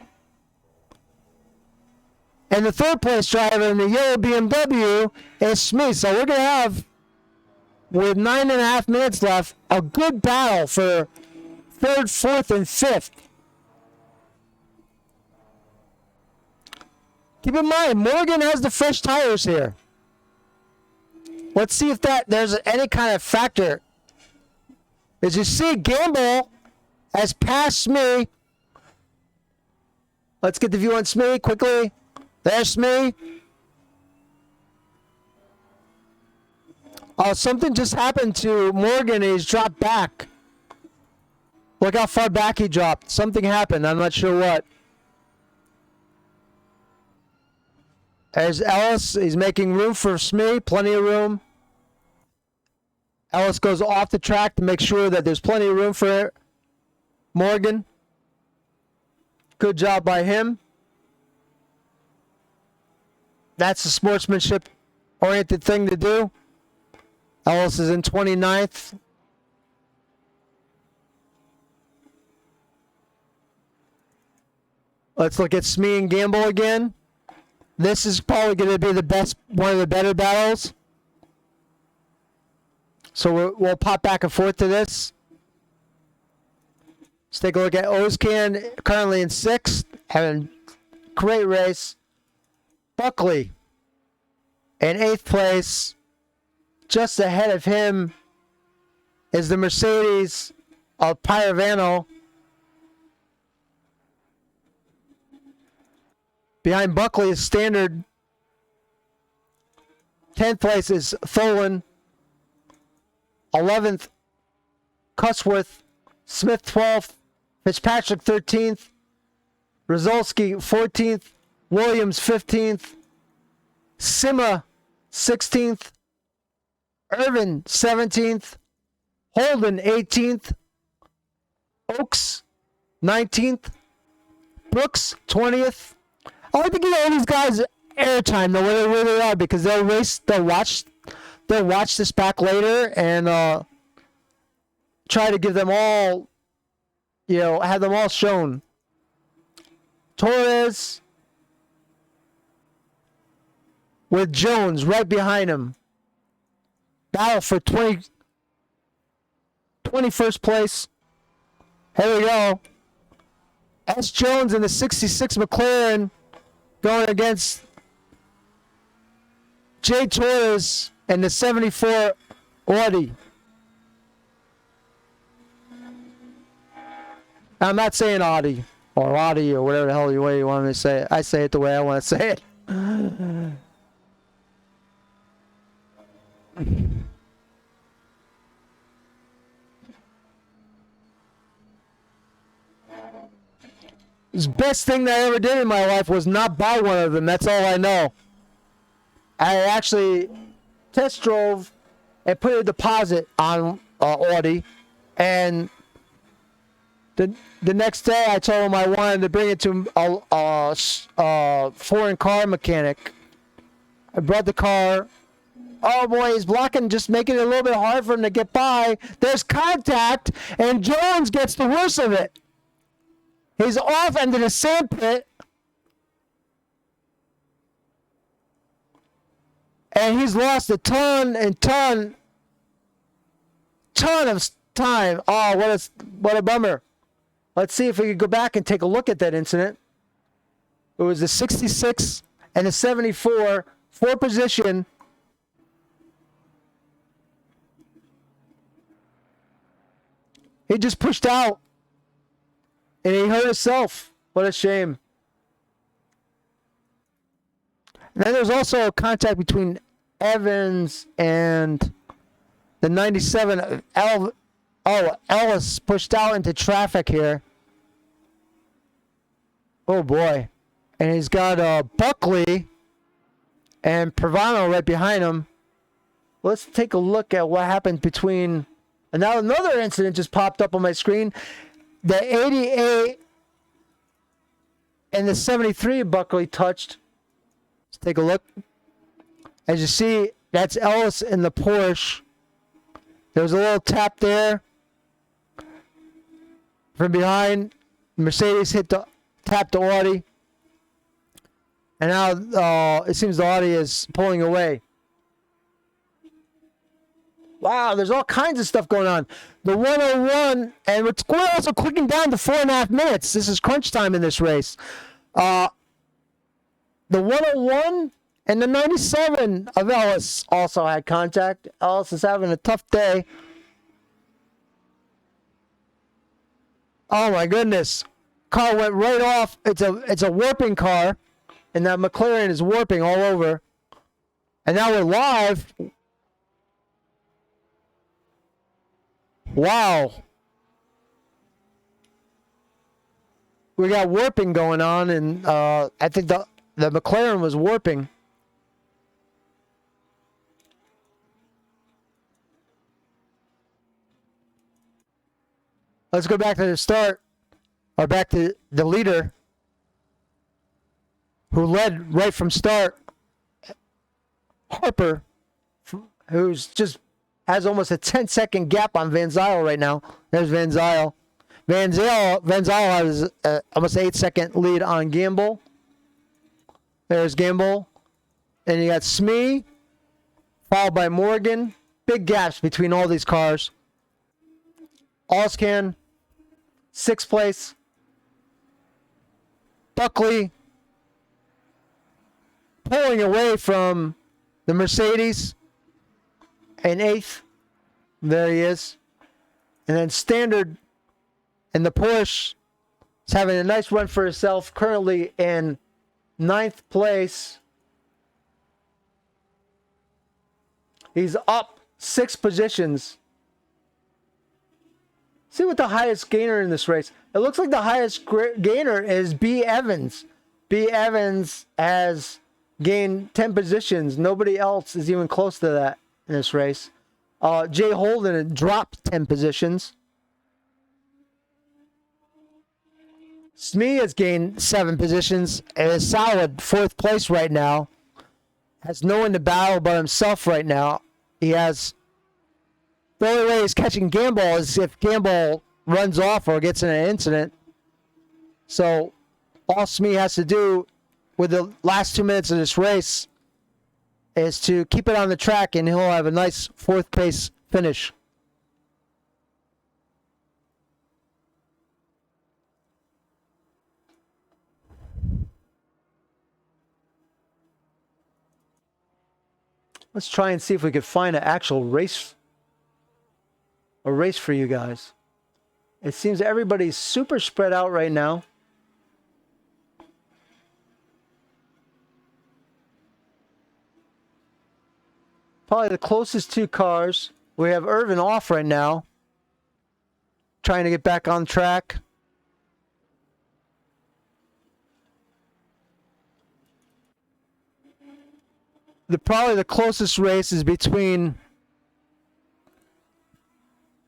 And the third place driver in the yellow BMW is Smee. So we're going to have, with 9.5 minutes left, a good battle for third, fourth, and fifth. Keep in mind, Morgan has the fresh tires here. Let's see if there's any kind of factor. As you see, Gamble has passed Smee. Let's get the view on Smee quickly. There's Smee. Something just happened to Morgan. He's dropped back. Look how far back he dropped. Something happened. I'm not sure what. There's Ellis. He's making room for Smee. Plenty of room. Ellis goes off the track to make sure that there's plenty of room for Morgan. Good job by him. That's a sportsmanship-oriented thing to do. Ellis is in 29th. Let's look at Smee and Gamble again. This is probably going to be one of the better battles. So we'll pop back and forth to this. Let's take a look at Ozcan, currently in 6th, having a great race. Buckley in 8th place. Just ahead of him is the Mercedes of Pirovano. Behind Buckley is Standard. 10th place is Tholen. 11th, Cusworth. Smith 12th. Fitzpatrick 13th. Rozolski 14th. Williams 15th. Sima 16th. Irvin 17th. Holden 18th. Oaks 19th. Brooks 20th. I like to give all these guys airtime, no matter where they are, because they'll watch this back later and try to give them all, have them all shown. Torres with Jones right behind him. Battle for 21st place. Here we go. S. Jones in the 66 McLaren going against Jay Torres and the 74 Audi. I'm not saying Audi or Audi or whatever the hell way you want me to say it. I say it the way I want to say it. The best thing that I ever did in my life was not buy one of them. That's all I know. I actually test drove and put a deposit on Audi, and the next day I told him I wanted to bring it to a foreign car mechanic. I brought the car. Oh boy, he's blocking, just making it a little bit hard for him to get by. There's contact, and Jones gets the worst of it. He's off into the sand pit. And he's lost a ton of time. Oh, what a bummer. Let's see if we could go back and take a look at that incident. It was the 66 and the 74, 4 position. He just pushed out. And he hurt himself. What a shame. And then there's also a contact between Evans and the 97. Ellis pushed out into traffic here. Oh boy. And he's got Buckley and Provano right behind him. Let's take a look at what happened between... And now another incident just popped up on my screen. The 88 and the 73 Buckley touched. Let's take a look. As you see, that's Ellis in the Porsche. There was a little tap there. From behind, Mercedes tapped the Audi. And now it seems the Audi is pulling away. Wow, there's all kinds of stuff going on. The 101, and we're also clicking down to 4.5 minutes. This is crunch time in this race. The 101 and the 97 of Ellis also had contact. Ellis is having a tough day. Oh my goodness. Car went right off. It's a warping car. And that McLaren is warping all over. And now we're live. Wow. We got warping going on, and I think the McLaren was warping. Let's go back to the start, or back to the leader, who led right from start. Harper, who's just has almost a 10-second gap on Van Zyl right now. There's Van Zyl. Van Zyl has almost an 8-second lead on Gamble. There's Gamble. And you got Smee, followed by Morgan. Big gaps between all these cars. Allscan, 6th place. Buckley pulling away from the Mercedes in 8th. There he is. And then Standard and the Porsche is having a nice run for herself, currently in 9th place. He's up 6 positions. See what the highest gainer in this race. It looks like the highest gainer is B. Evans. B. Evans has gained 10 positions. Nobody else is even close to that in this race. Jay Holden dropped 10 positions. Smee has gained 7 positions and is solid 4th place right now. Has no one to battle but himself right now. He has... The only way he's catching Gamble is if Gamble runs off or gets in an incident. So all Smee has to do with the last 2 minutes of this race is to keep it on the track, and he'll have a nice 4th place finish. Let's try and see if we could find an actual race. A race for you guys. It seems everybody's super spread out right now. Probably the closest 2 cars. We have Irvin off right now, trying to get back on track. Probably the closest race is between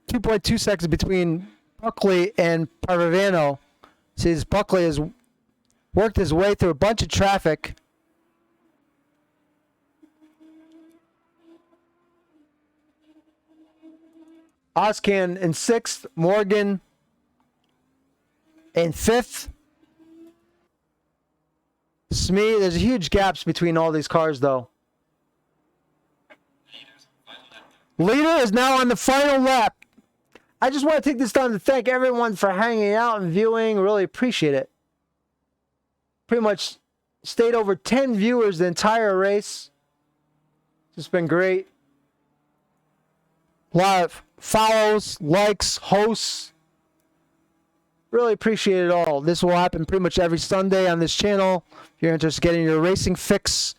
2.2 seconds between Buckley and Parvano. Sees Buckley has worked his way through a bunch of traffic. Oscan in 6th, Morgan in 5th. Smee, there's huge gaps between all these cars though. Leader is now on the final lap. I just want to take this time to thank everyone for hanging out and viewing. Really appreciate it. Pretty much stayed over 10 viewers the entire race. It's been great. A lot of follows, likes, hosts. Really appreciate it all. This will happen pretty much every Sunday on this channel. If you're interested in getting your racing fix,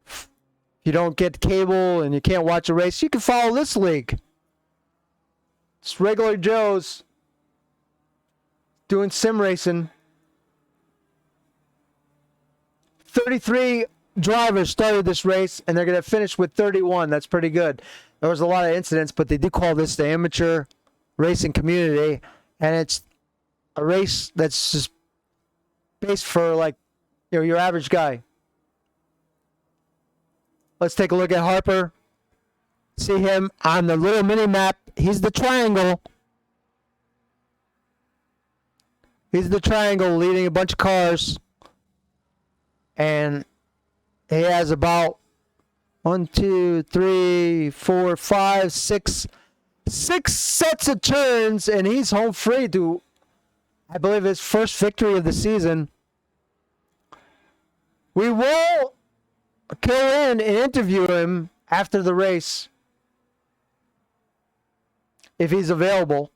if you don't get cable and you can't watch a race, you can follow this league. It's regular Joes doing sim racing. 33 drivers started this race, and they're going to finish with 31. That's pretty good. There was a lot of incidents, but they do call this the amateur racing community, and it's a race that's just based for, like, you know, your average guy. Let's take a look at Harper. See him on the little mini map. He's the triangle. He's the triangle leading a bunch of cars. And he has about 1, 2, 3, 4, 5, 6 sets of turns, and he's home free to, I believe, his first victory of the season. We will go in and interview him after the race, if he's available.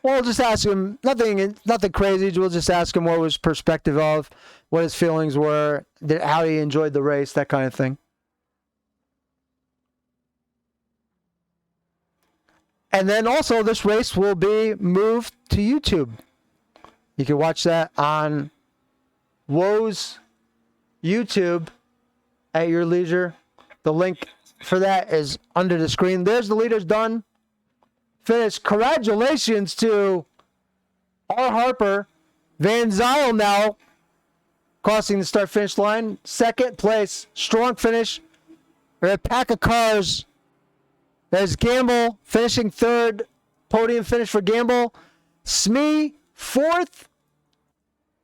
Well, we'll just ask him nothing crazy. We'll just ask him what was perspective of, what his feelings were, how he enjoyed the race, that kind of thing. And then also, this race will be moved to YouTube. You can watch that on Woe's YouTube at your leisure. The link for that is under the screen. There's the leaders done. Finished. Congratulations to R. Harper. Van Zyl now crossing the start-finish line. Second place. Strong finish. We're a pack of cars. There's Gamble finishing third. Podium finish for Gamble. Smee fourth.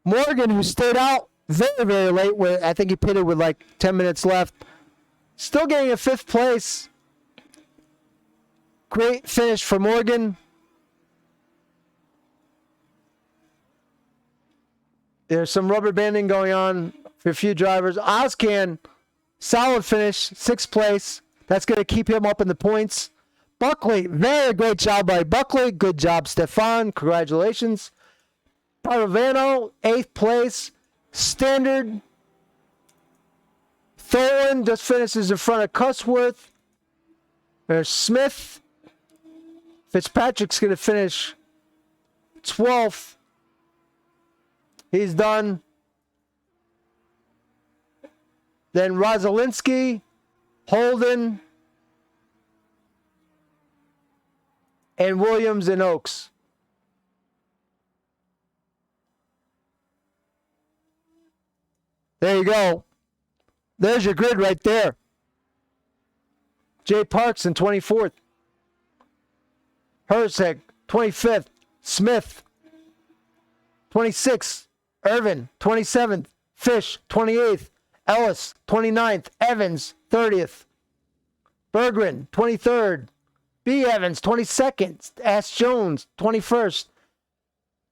Morgan, who stayed out very, very late. I think he pitted with like 10 minutes left. Still getting a fifth place. Great finish for Morgan. There's some rubber banding going on for a few drivers. Ozcan, solid finish, sixth place. That's going to keep him up in the points. Buckley, very great job by Buckley. Good job, Stefan. Congratulations. Paravano, eighth place. Standard. Tholen just finishes in front of Cusworth. There's Smith. Fitzpatrick's going to finish 12th. He's done. Then Rozalinsky, Holden, and Williams and Oaks. There you go. There's your grid right there. Jay Parks in 24th. Herzeg, 25th. Smith, 26th. Irvin, 27th. Fish, 28th. Ellis, 29th. Evans, 30th. Berggren, 23rd. B. Evans, 22nd. Ash Jones, 21st.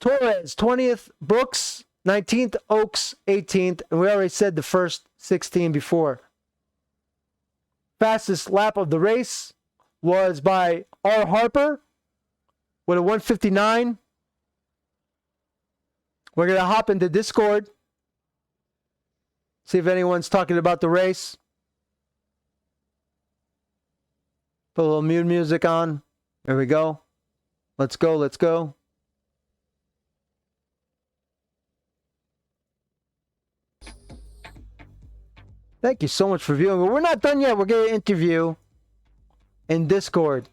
Torres, 20th. Brooks, 19th. Oaks, 18th. And we already said the first 16 before. Fastest lap of the race was by R. Harper with a 1:59. We're going to hop into Discord. See if anyone's talking about the race. Put a little mood music on. There we go. Let's go, let's go. Thank you so much for viewing. But we're not done yet. We're going to interview in Discord.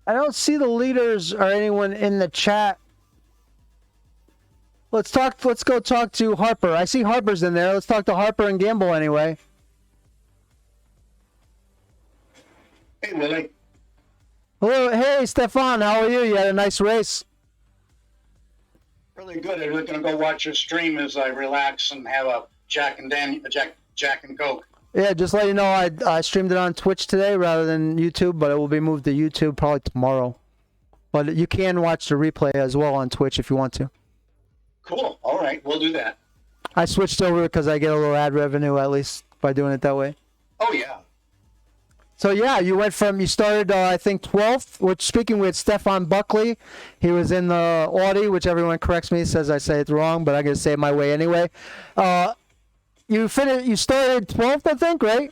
I don't see the leaders or anyone in the chat. Let's go talk to Harper. I see Harper's in there. Let's talk to Harper and Gamble anyway. Hey, Willie. Hello, hey Stefan, how are you? You had a nice race. Really good. I'm going to go watch your stream as I relax and have a Jack and Coke. Yeah, just let you know, I streamed it on Twitch today rather than YouTube, but it will be moved to YouTube probably tomorrow. But you can watch the replay as well on Twitch if you want to. Cool. All right, we'll do that. I switched over because I get a little ad revenue at least by doing it that way. Oh, yeah. So yeah, you started I think 12th, which speaking with Stefan Buckley, he was in the Audi, which everyone corrects me, says I say it wrong, but I'm going to say it my way anyway. You started 12th, I think, right?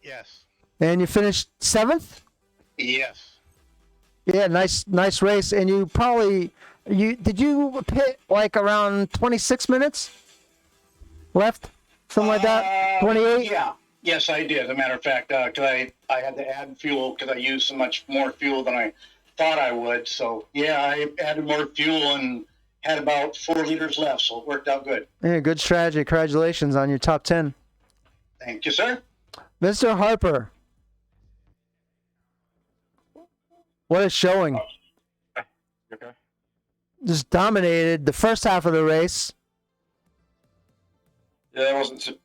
Yes. And you finished 7th? Yes. Yeah, nice race. And did you pit like around 26 minutes left? Something like that? 28? Yeah. Yes, I did. As a matter of fact, because I had to add fuel because I used so much more fuel than I thought I would. So, yeah, I added more fuel and had about 4 liters left, so it worked out good. Yeah, good strategy. Congratulations on your top 10. Thank you, sir. Mr. Harper, what a showing. Okay. Just dominated the first half of the race. Yeah, it wasn't too...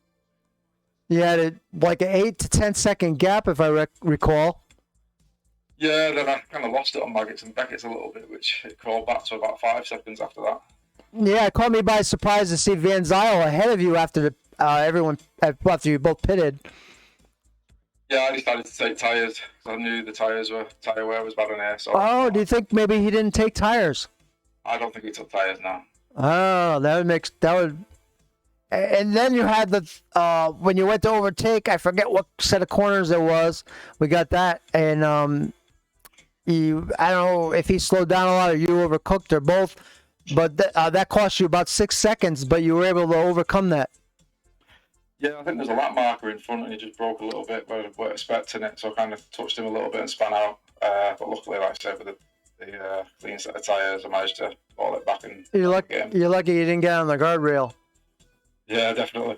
You had like an 8 to 10 second gap, if I recall. Yeah, then I kind of lost it on Maggots and Beckett's a little bit, which it crawled back to about 5 seconds after that. Yeah, it caught me by surprise to see Van Zyl ahead of you after after you both pitted. Yeah, I decided to take tyres because I knew the tyre wear was bad on air. So Oh, do you think maybe he didn't take tires? I don't think he took tyres now. Oh, that would. And then you had the when you went to overtake, I forget what set of corners there was. We got that, and I don't know if he slowed down a lot or you overcooked or both, but that cost you about 6 seconds, but you were able to overcome that. Yeah, I think there's a lap marker in front and he just broke a little bit where we were expecting it, so I kind of touched him a little bit and span out. But luckily, like I said, with the clean set of tyres, I managed to haul it back and You're game. lucky you didn't get on the guardrail. Yeah, definitely.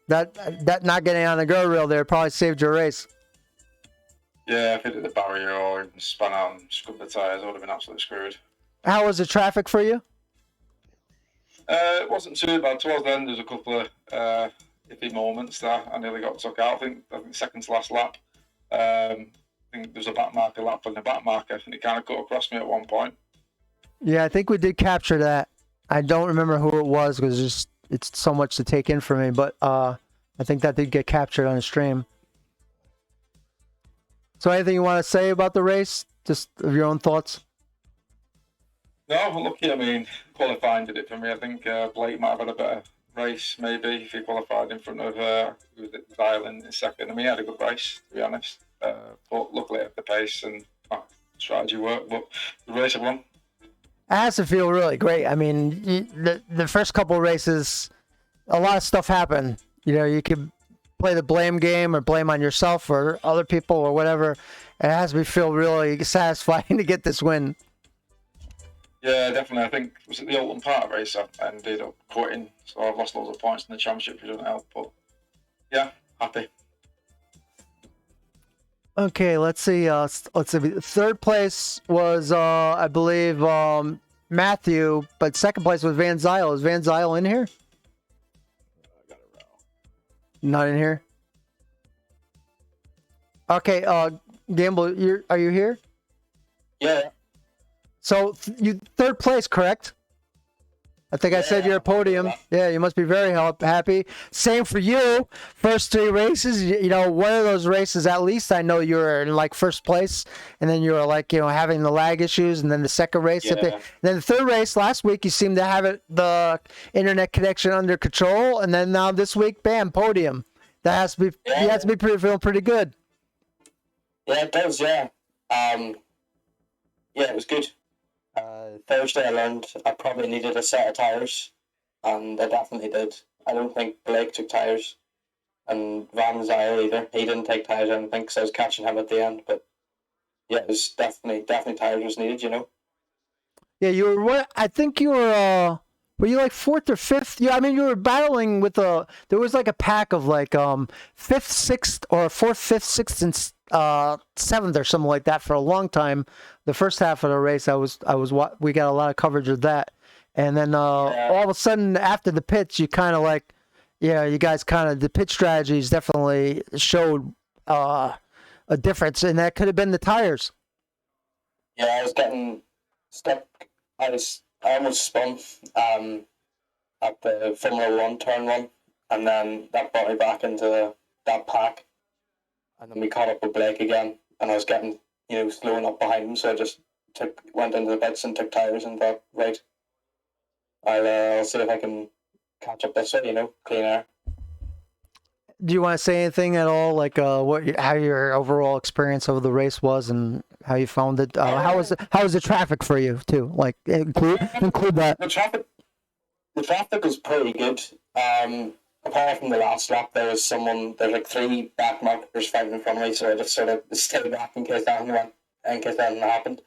That not getting on the guardrail there probably saved your race. Yeah, if it hit the barrier or even spun out and scrubbed the tyres, I would have been absolutely screwed. How was the traffic for you? It wasn't too bad. Towards the end, there's a couple of iffy moments there. I nearly got took out. I think second to last lap. I think there was a back marker lap and a back marker, and it kind of cut across me at one point. Yeah, I think we did capture that. I don't remember who it was because it's so much to take in for me, but I think that did get captured on the stream. So anything you want to say about the race? Just of your own thoughts? No, I'm lucky. I mean, qualifying did it for me. I think Blake might have had a better race, maybe, if he qualified in front of Zylan in second. I mean, he had a good race, to be honest. But luckily, the pace and strategy worked. But the race I won. It has to feel really great. I mean, the first couple of races, a lot of stuff happened. You know, you could play the blame game or blame on yourself or other people or whatever. It has to feel really satisfying to get this win. Yeah, definitely. I think it was at the Alton Park race I ended up quitting, so I've lost loads of points in the championship, which doesn't help. But yeah, happy. Okay, let's see. Third place was, I believe, Matthew, but second place was Van Zyl. Is Van Zyl in here? I got it wrong. Not in here. Okay, Gamble, are you here? Yeah. So you third place, correct? I think I said you're a podium. Yeah, you must be very happy. Same for you. First 3 races, you know, one of those races at least I know you were in like first place, and then you were like, you know, having the lag issues, and then the second race. Yeah. Then the third race last week, you seemed to have the internet connection under control, and then now this week, bam, podium. That has to be you have to be feeling pretty good. Yeah, it does. Yeah, yeah, it was good. Thursday I learned I probably needed a set of tyres, and I definitely did. I don't think Blake took tyres, and Van Zyl either. He didn't take tyres, I don't think, because I was catching him at the end. But yeah, it was definitely tyres was needed, you know. Yeah, you were what? I think you were you like fourth or fifth? Yeah, I mean you were battling with there was like a pack of like fifth, sixth, or fourth, fifth, sixth, and seventh or something like that for a long time. The first half of the race, we got a lot of coverage of that, and then all of a sudden after the pits, you kind of like, yeah, you guys kind of the pit strategies definitely showed a difference, and that could have been the tires. Yeah, I was getting stuck. I almost spun at the Formula 1 turn 1, and then that brought me back into that pack. And then we caught up with Blake again, and I was getting, you know, slowing up behind him, so I just went into the pits and took tyres and thought, right, I'll see if I can catch up this way, you know, clean air. Do you want to say anything at all, like how your overall experience of the race was and how you found it? How was the traffic for you too? Like include that. The traffic was pretty good. Apart from the last lap, there's like 3 back markers fighting in front of me, so I just sort of stayed back in case anything happened.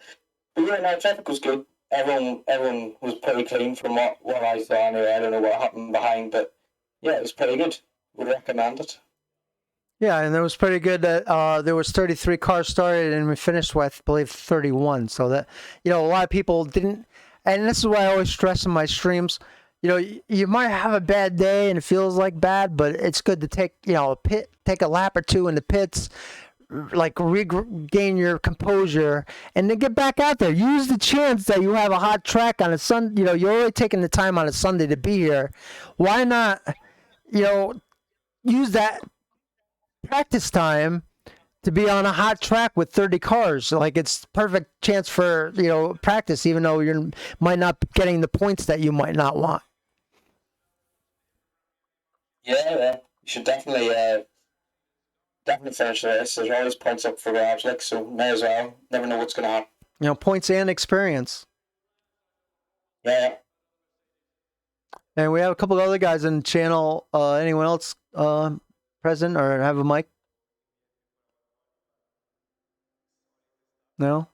But yeah, no, traffic was good. everyone was pretty clean from what I saw anyway. I don't know what happened behind, but yeah, it was pretty good. Would recommend it. Yeah, and it was pretty good that there was 33 cars started and we finished with, I believe, 31. So that, a lot of people didn't, and this is why I always stress in my streams, you might have a bad day and it feels like bad, but it's good to take, take a lap or two in the pits, like regain your composure and then get back out there. Use the chance that you have a hot track on a Sunday. You're already taking the time on a Sunday to be here. Why not, use that practice time to be on a hot track with 30 cars? Like, it's perfect chance for practice, even though you might not be getting the points that you might not want. Yeah, you should definitely finish the race. There's always points up for grabs, like, so may as well. Never know what's going to happen. Points and experience. Yeah. And we have a couple of other guys in the channel. Anyone else present or have a mic? No?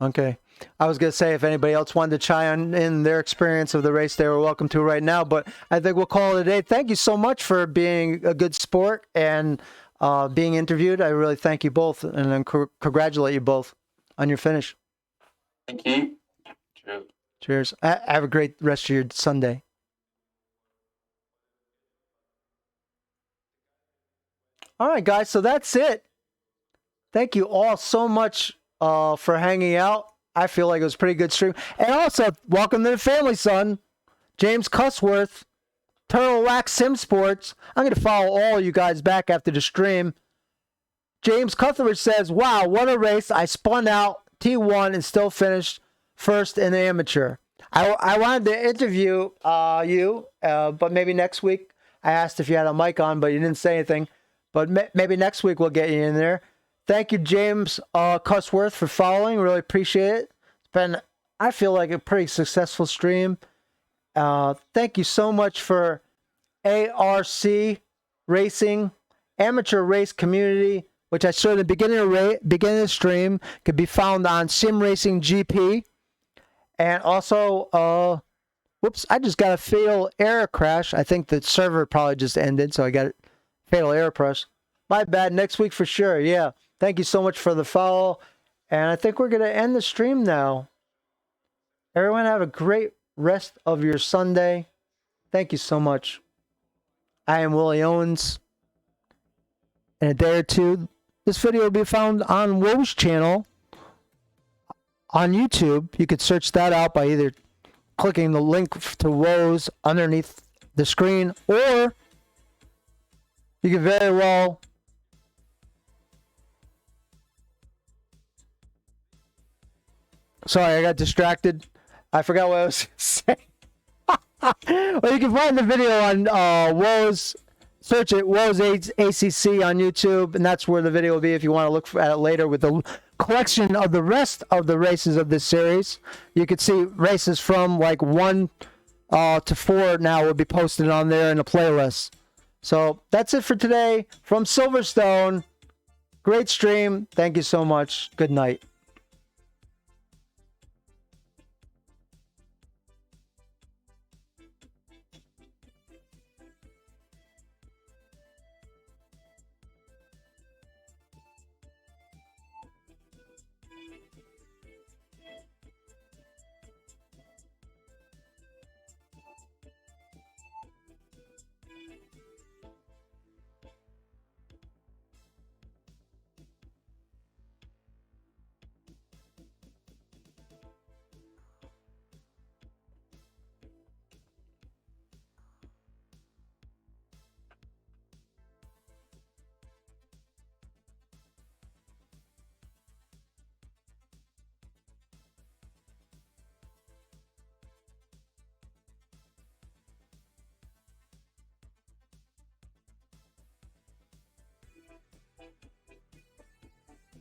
Okay. I was going to say, if anybody else wanted to chime in their experience of the race, they were welcome to right now. But I think we'll call it a day. Thank you so much for being a good sport and being interviewed. I really thank you both and congratulate you both on your finish. Thank you. Cheers. Have a great rest of your Sunday. All right, guys. So that's it. Thank you all so much for hanging out. I feel like it was a pretty good stream. And also, welcome to the family, son. James Cussworth, Turtle Wax Sim Sports. I'm going to follow all you guys back after the stream. James Cuthbert says, wow, what a race. I spun out T1 and still finished first in the amateur. I wanted to interview you, but maybe next week. I asked if you had a mic on, but you didn't say anything. But maybe next week we'll get you in there. Thank you, James Cussworth, for following. Really appreciate it. It's been, I feel like, a pretty successful stream. Thank you so much for ARC Racing, Amateur Race Community, which I showed at the beginning of the stream. Could be found on SimRacing GP. And also, whoops, I just got a fatal error crash. I think the server probably just ended, so I got a fatal error crash. My bad. Next week for sure. Yeah. Thank you so much for the follow. And I think we're going to end the stream now. Everyone have a great rest of your Sunday. Thank you so much. I am Willie Owens. In a day or two, this video will be found on Woe's channel on YouTube. You could search that out by either clicking the link to Woe's underneath the screen, or you can very well sorry, I got distracted. I forgot what I was saying. Well, you can find the video on Woe's. Search it, Woe's ACC on YouTube, and that's where the video will be if you want to look at it later with the collection of the rest of the races of this series. You can see races from like 1 to 4 now will be posted on there in a playlist. So that's it for today from Silverstone. Great stream. Thank you so much. Good night.